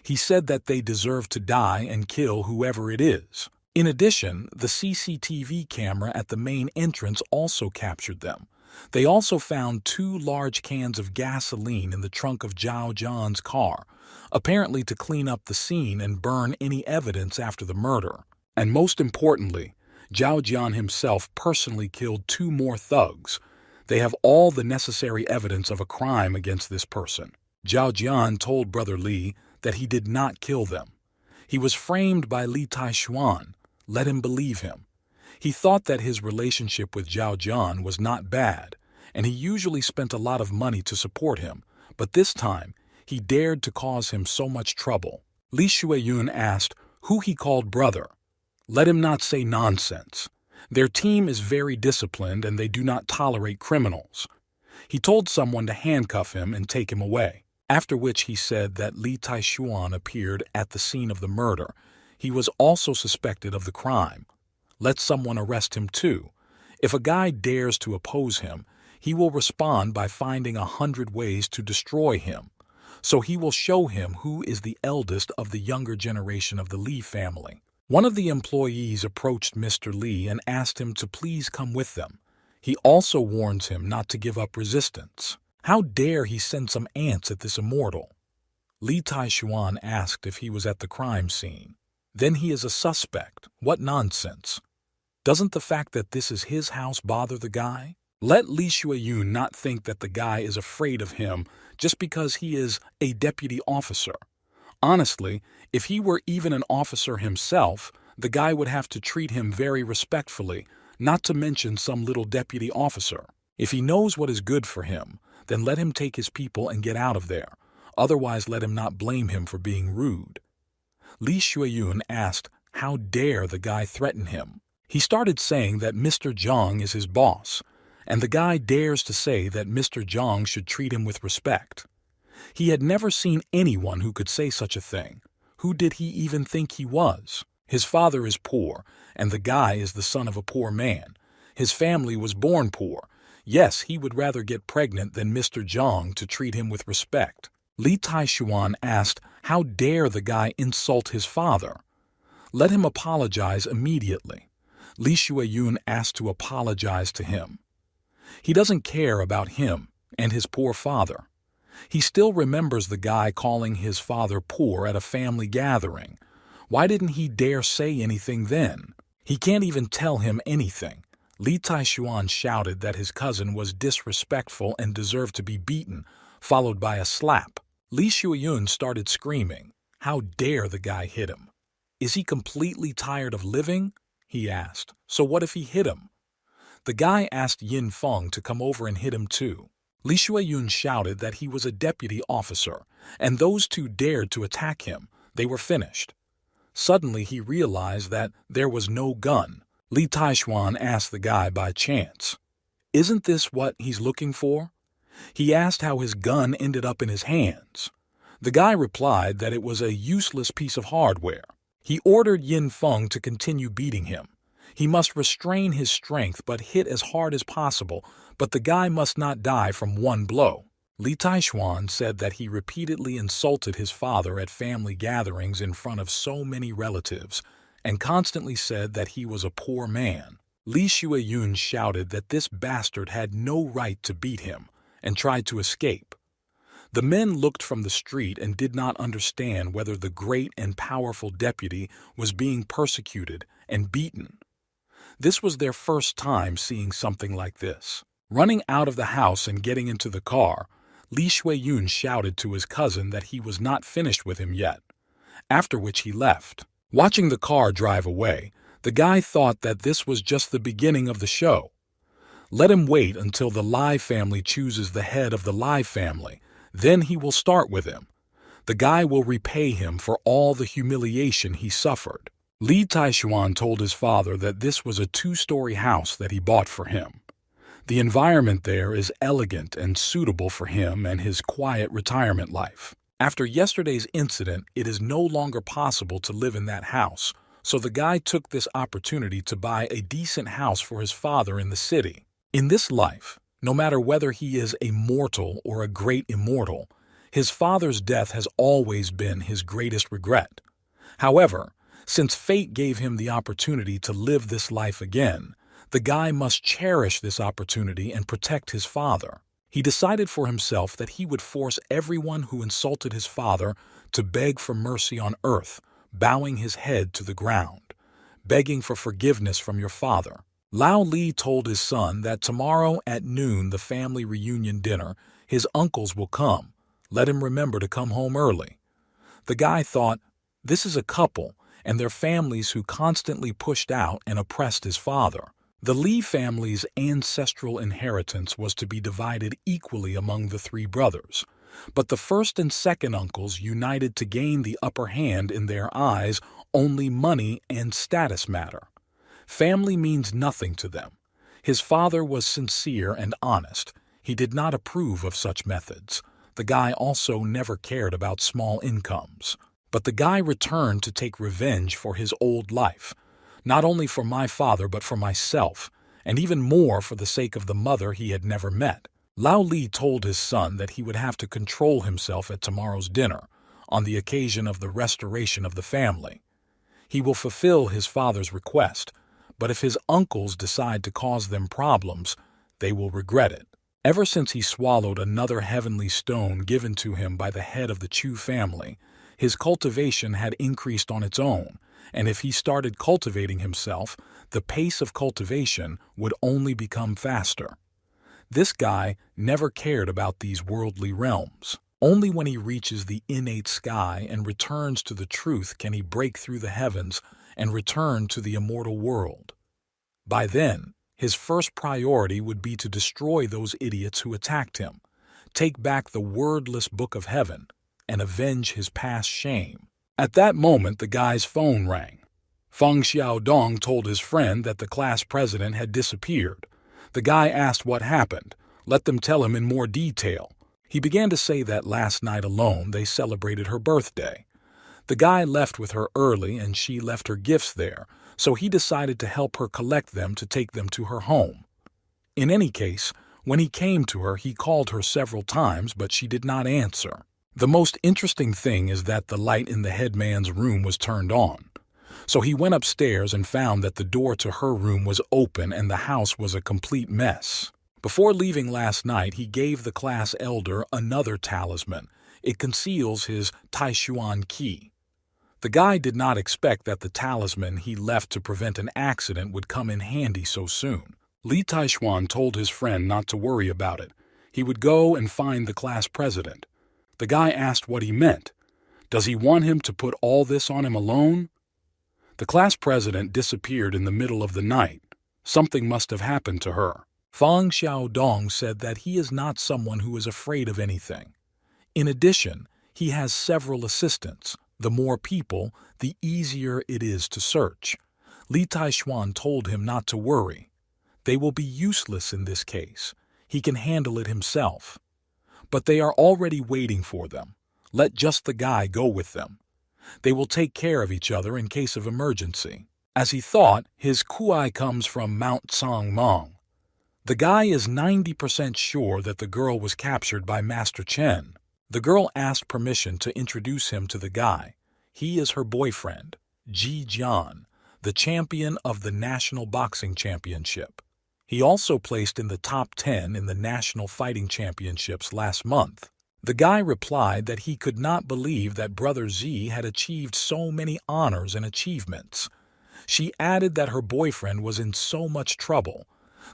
He said that they deserve to die and kill whoever it is. In addition, the CCTV camera at the main entrance also captured them. They also found 2 large cans of gasoline in the trunk of Zhao Jian's car, apparently to clean up the scene and burn any evidence after the murder. And most importantly, Zhao Jian himself personally killed 2 more thugs. They have all the necessary evidence of a crime against this person. Zhao Jian told Brother Li that he did not kill them. He was framed by Li Taishuan. Let him believe him. He thought that his relationship with Zhao Jian was not bad, and he usually spent a lot of money to support him, but this time he dared to cause him so much trouble. Li Shuiyun asked who he called brother. Let him not say nonsense. Their team is very disciplined and they do not tolerate criminals. He told someone to handcuff him and take him away, after which he said that Li Taishuan appeared at the scene of the murder. He was also suspected of the crime. Let someone arrest him too. If a guy dares to oppose him, he will respond by finding 100 ways to destroy him. So he will show him who is the eldest of the younger generation of the Li family. One of the employees approached Mr. Li and asked him to please come with them. He also warns him not to give up resistance. How dare he send some ants at this immortal? Li Taishuan asked if he was at the crime scene. Then he is a suspect. What nonsense. Doesn't the fact that this is his house bother the guy? Let Li Shuiyun not think that the guy is afraid of him just because he is a deputy officer. Honestly, if he were even an officer himself, the guy would have to treat him very respectfully, not to mention some little deputy officer. If he knows what is good for him, then let him take his people and get out of there. Otherwise, let him not blame him for being rude. Li Shuiyun asked how dare the guy threaten him. He started saying that Mr. Zhang is his boss, and the guy dares to say that Mr. Zhang should treat him with respect. He had never seen anyone who could say such a thing. Who did he even think he was? His father is poor, and the guy is the son of a poor man. His family was born poor. Yes, he would rather get pregnant than Mr. Zhang to treat him with respect. Li Taishuan asked how dare the guy insult his father. Let him apologize immediately. Li Shuiyun asked to apologize to him. He doesn't care about him and his poor father. He still remembers the guy calling his father poor at a family gathering. Why didn't he dare say anything then? He can't even tell him anything. Li Taishuan shouted that his cousin was disrespectful and deserved to be beaten, followed by a slap. Li Shuiyun started screaming. How dare the guy hit him? Is he completely tired of living? He asked. So what if he hit him? The guy asked Yin Feng to come over and hit him too. Li Shuiyun shouted that he was a deputy officer, and those two dared to attack him. They were finished. Suddenly he realized that there was no gun. Li Taishuan asked the guy by chance, "Isn't this what he's looking for?" He asked how his gun ended up in his hands. The guy replied that it was a useless piece of hardware. He ordered Yin Feng to continue beating him. He must restrain his strength but hit as hard as possible, but the guy must not die from one blow. Li Taishuan said that he repeatedly insulted his father at family gatherings in front of so many relatives, and constantly said that he was a poor man. Li Shuiyun shouted that this bastard had no right to beat him, and tried to escape. The men looked from the street and did not understand whether the great and powerful deputy was being persecuted and beaten. This was their first time seeing something like this. Running out of the house and getting into the car, Li Shuiyun shouted to his cousin that he was not finished with him yet, after which he left. Watching the car drive away, the guy thought that this was just the beginning of the show. Let him wait until the Lai family chooses the head of the Lai family, then he will start with him. The guy will repay him for all the humiliation he suffered. Li Taishuan told his father that this was a 2-story house that he bought for him. The environment there is elegant and suitable for him and his quiet retirement life. After yesterday's incident, it is no longer possible to live in that house, so the guy took this opportunity to buy a decent house for his father in the city. In this life, no matter whether he is a mortal or a great immortal, his father's death has always been his greatest regret. However, since fate gave him the opportunity to live this life again, the guy must cherish this opportunity and protect his father. He decided for himself that he would force everyone who insulted his father to beg for mercy on earth, bowing his head to the ground, begging for forgiveness from your father. Lao Li told his son that tomorrow at noon, the family reunion dinner, his uncles will come. Let him remember to come home early. The guy thought, this is a couple and their families who constantly pushed out and oppressed his father. The Li family's ancestral inheritance was to be divided equally among the 3 brothers, but the first and second uncles united to gain the upper hand in their eyes. Only money and status matter. Family means nothing to them. His father was sincere and honest. He did not approve of such methods. The guy also never cared about small incomes. But the guy returned to take revenge for his old life, not only for my father but for myself, and even more for the sake of the mother he had never met. Lao Li told his son that he would have to control himself at tomorrow's dinner, on the occasion of the restoration of the family. He will fulfill his father's request, but if his uncles decide to cause them problems, they will regret it. Ever since he swallowed another heavenly stone given to him by the head of the Chu family, his cultivation had increased on its own, and if he started cultivating himself, the pace of cultivation would only become faster. This guy never cared about these worldly realms. Only when he reaches the innate sky and returns to the truth can he break through the heavens and return to the immortal world. By then, his first priority would be to destroy those idiots who attacked him, take back the wordless book of heaven, and avenge his past shame. At that moment, the guy's phone rang. Feng Xiaodong told his friend that the class president had disappeared. The guy asked what happened. Let them tell him in more detail. He began to say that last night alone they celebrated her birthday. The guy left with her early and she left her gifts there, so he decided to help her collect them to take them to her home. In any case, when he came to her, he called her several times, but she did not answer. The most interesting thing is that the light in the headman's room was turned on. So he went upstairs and found that the door to her room was open and the house was a complete mess. Before leaving last night, he gave the class elder another talisman. It conceals his Taishuan key. The guy did not expect that the talisman he left to prevent an accident would come in handy so soon. Li Taishuan told his friend not to worry about it. He would go and find the class president. The guy asked what he meant. Does he want him to put all this on him alone? The class president disappeared in the middle of the night. Something must have happened to her. Feng Xiaodong said that he is not someone who is afraid of anything. In addition, he has several assistants. The more people, the easier it is to search. Li Taishuan told him not to worry. They will be useless in this case. He can handle it himself. but they are already waiting for them. Let just the guy go with them. They will take care of each other in case of emergency. As he thought, his kuai comes from Mount Sangmong. The guy is 90% sure that the girl was captured by Master Chen. The girl asked permission to introduce him to the guy. He is her boyfriend, Ji Jian, the champion of the National Boxing Championship. He also placed in the top 10 in the National Fighting Championships last month. The guy replied that he could not believe that Brother Z had achieved so many honors and achievements. She added that her boyfriend was in so much trouble.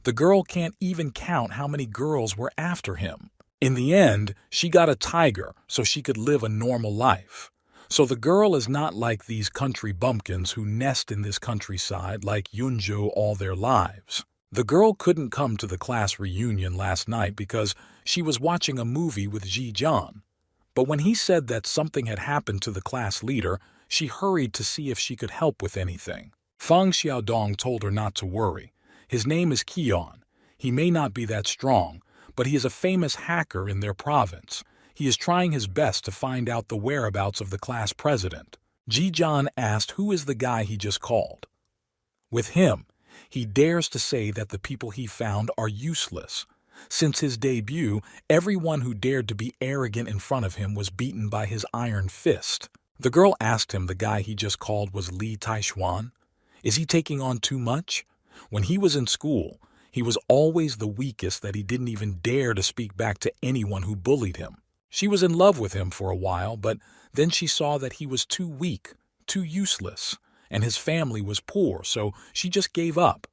The girl can't even count how many girls were after him. In the end, she got a tiger so she could live a normal life. So the girl is not like these country bumpkins who nest in this countryside like Yunzhou all their lives. The girl couldn't come to the class reunion last night because she was watching a movie with Ji Jian. But when he said that something had happened to the class leader, she hurried to see if she could help with anything. Fang Xiaodong told her not to worry. His name is Qian. He may not be that strong, but he is a famous hacker in their province. He is trying his best to find out the whereabouts of the class president. Ji Jian asked who is the guy he just called. With him, he dares to say that the people he found are useless. Since his debut, everyone who dared to be arrogant in front of him was beaten by his iron fist. The girl asked him the guy he just called was Li Taishuan. Is he taking on too much? When he was in school, he was always the weakest that he didn't even dare to speak back to anyone who bullied him. She was in love with him for a while, but then she saw that he was too weak, too useless, and his family was poor, so she just gave up.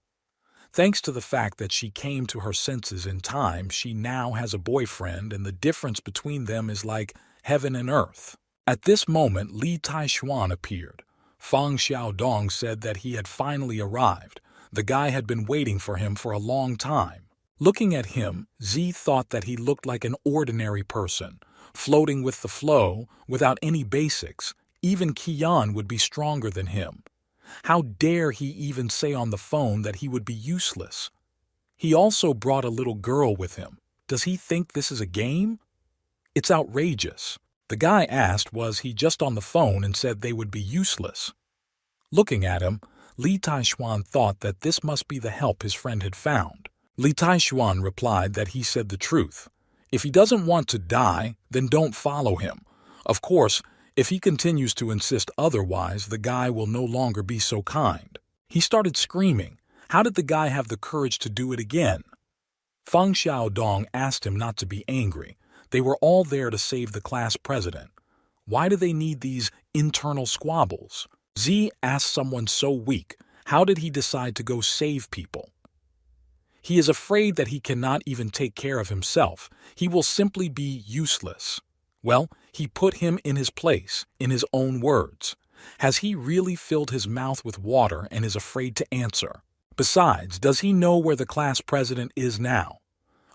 Thanks to the fact that she came to her senses in time, she now has a boyfriend, and the difference between them is like heaven and earth. At this moment, Li Taishuan appeared. Fang Xiaodong said that he had finally arrived. The guy had been waiting for him for a long time. Looking at him, Z thought that he looked like an ordinary person, floating with the flow, without any basics. Even Qian would be stronger than him. How dare he even say on the phone that he would be useless? He also brought a little girl with him. Does he think this is a game? It's outrageous. The guy asked was he just on the phone and said they would be useless. Looking at him, Li Taishuan thought that this must be the help his friend had found. Li Taishuan replied that he said the truth. If he doesn't want to die, then don't follow him. Of course, if he continues to insist otherwise, the guy will no longer be so kind. He started screaming. How did the guy have the courage to do it again? Fang Xiaodong asked him not to be angry. They were all there to save the class president. Why do they need these internal squabbles? Z asked someone so weak. How did he decide to go save people? He is afraid that he cannot even take care of himself. He will simply be useless. Well, he put him in his place, in his own words. Has he really filled his mouth with water and is afraid to answer? Besides, does he know where the class president is now?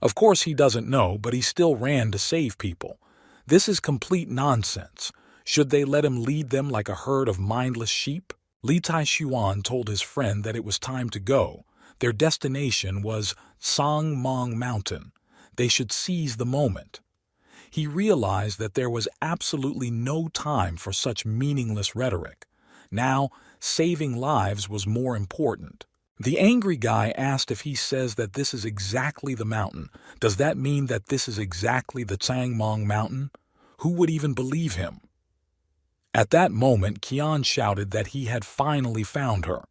Of course he doesn't know, but he still ran to save people. This is complete nonsense. Should they let him lead them like a herd of mindless sheep? Li Taishuan told his friend that it was time to go. Their destination was Sangmong Mountain. They should seize the moment. He realized that there was absolutely no time for such meaningless rhetoric. Now, saving lives was more important. The angry guy asked if he says that this is exactly the mountain. Does that mean that this is exactly the Sangmong Mountain? Who would even believe him? At that moment, Qian shouted that he had finally found her.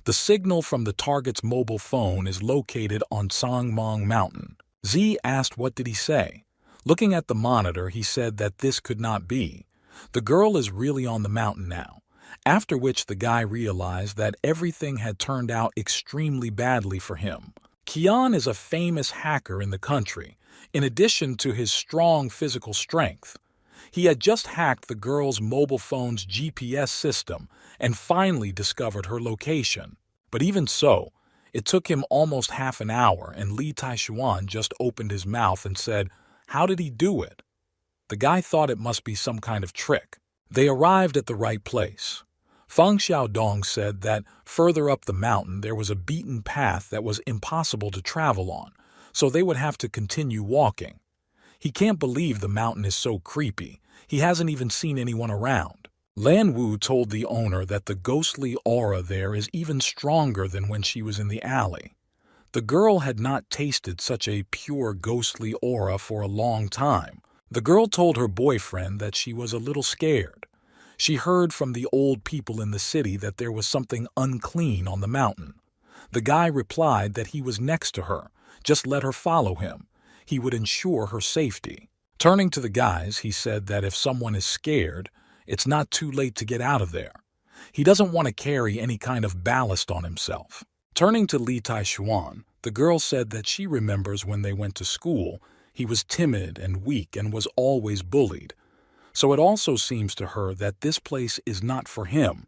The signal from the target's mobile phone is located on Sangmong Mountain. Z asked what did he say. Looking at the monitor, he said that this could not be. The girl is really on the mountain now. After which the guy realized that everything had turned out extremely badly for him. Qian is a famous hacker in the country, in addition to his strong physical strength. He had just hacked the girl's mobile phone's GPS system and finally discovered her location. But even so, it took him almost half an hour, and Li Taishuan just opened his mouth and said, "How did he do it?" The guy thought it must be some kind of trick. They arrived at the right place. Fang Xiaodong said that further up the mountain there was a beaten path that was impossible to travel on, so they would have to continue walking. He can't believe the mountain is so creepy. He hasn't even seen anyone around. Lan Wu told the owner that the ghostly aura there is even stronger than when she was in the alley. The girl had not tasted such a pure ghostly aura for a long time. The girl told her boyfriend that she was a little scared. She heard from the old people in the city that there was something unclean on the mountain. The guy replied that he was next to her. Just let her follow him. He would ensure her safety. Turning to the guys, he said that if someone is scared, it's not too late to get out of there. He doesn't want to carry any kind of ballast on himself. Turning to Li Taishuan, the girl said that she remembers when they went to school, he was timid and weak and was always bullied. So it also seems to her that this place is not for him.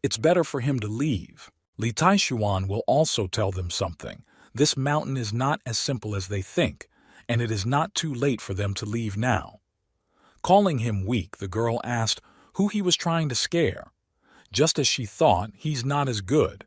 It's better for him to leave. Li Taishuan will also tell them something. This mountain is not as simple as they think, and it is not too late for them to leave now. Calling him weak, the girl asked who he was trying to scare. Just as she thought, he's not as good.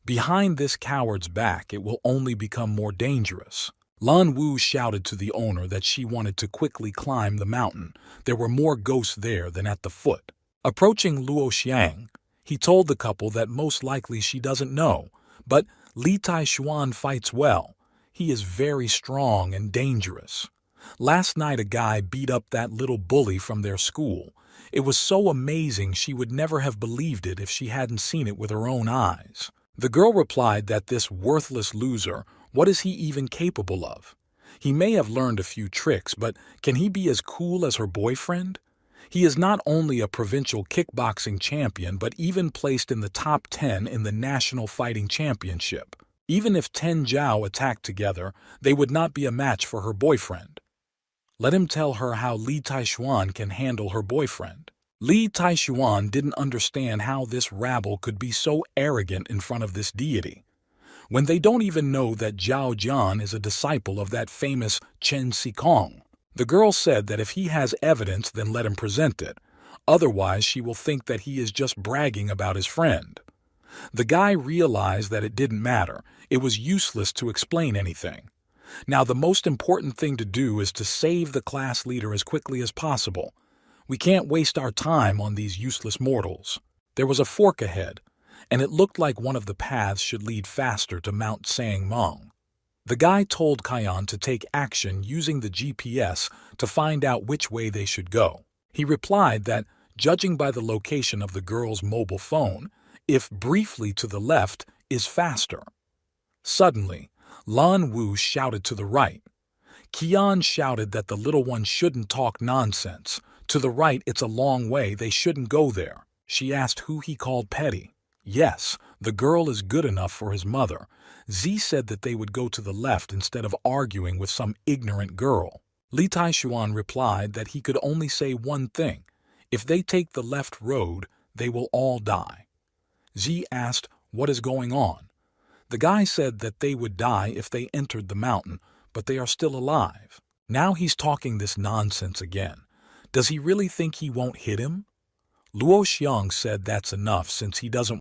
Behind this coward's back, it will only become more dangerous. Lan Wu shouted to the owner that she wanted to quickly climb the mountain. There were more ghosts there than at the foot. Approaching Luo Xiang, he told the couple that most likely she doesn't know, but Li Taishuan fights well. He is very strong and dangerous. Last night a guy beat up that little bully from their school. It was so amazing she would never have believed it if she hadn't seen it with her own eyes. The girl replied that this worthless loser, what is he even capable of? He may have learned a few tricks, but can he be as cool as her boyfriend? He is not only a provincial kickboxing champion, but even placed in the top 10 in the National Fighting Championship. Even if 10 Zhao attacked together, they would not be a match for her boyfriend. Let him tell her how Li Taishuan can handle her boyfriend. Li Taishuan didn't understand how this rabble could be so arrogant in front of this deity, when they don't even know that Zhao Jian is a disciple of that famous Chen Xikong. The girl said that if he has evidence, then let him present it. Otherwise, she will think that he is just bragging about his friend. The guy realized that it didn't matter. It was useless to explain anything. Now, the most important thing to do is to save the class leader as quickly as possible. We can't waste our time on these useless mortals. There was a fork ahead, and it looked like one of the paths should lead faster to Mount Sangmong. The guy told Kayan to take action using the GPS to find out which way they should go. He replied that, judging by the location of the girl's mobile phone, if briefly to the left is faster. Suddenly, Lan Wu shouted to the right. Qian shouted that the little one shouldn't talk nonsense. To the right, it's a long way, they shouldn't go there. She asked who he called petty. Yes, the girl is good enough for his mother. Z said that they would go to the left instead of arguing with some ignorant girl. Li Taishuan replied that he could only say one thing. If they take the left road, they will all die. Z asked what is going on. The guy said that they would die if they entered the mountain, but they are still alive. Now he's talking this nonsense again. Does he really think he won't hit him? Luo Xiang said that's enough since he doesn't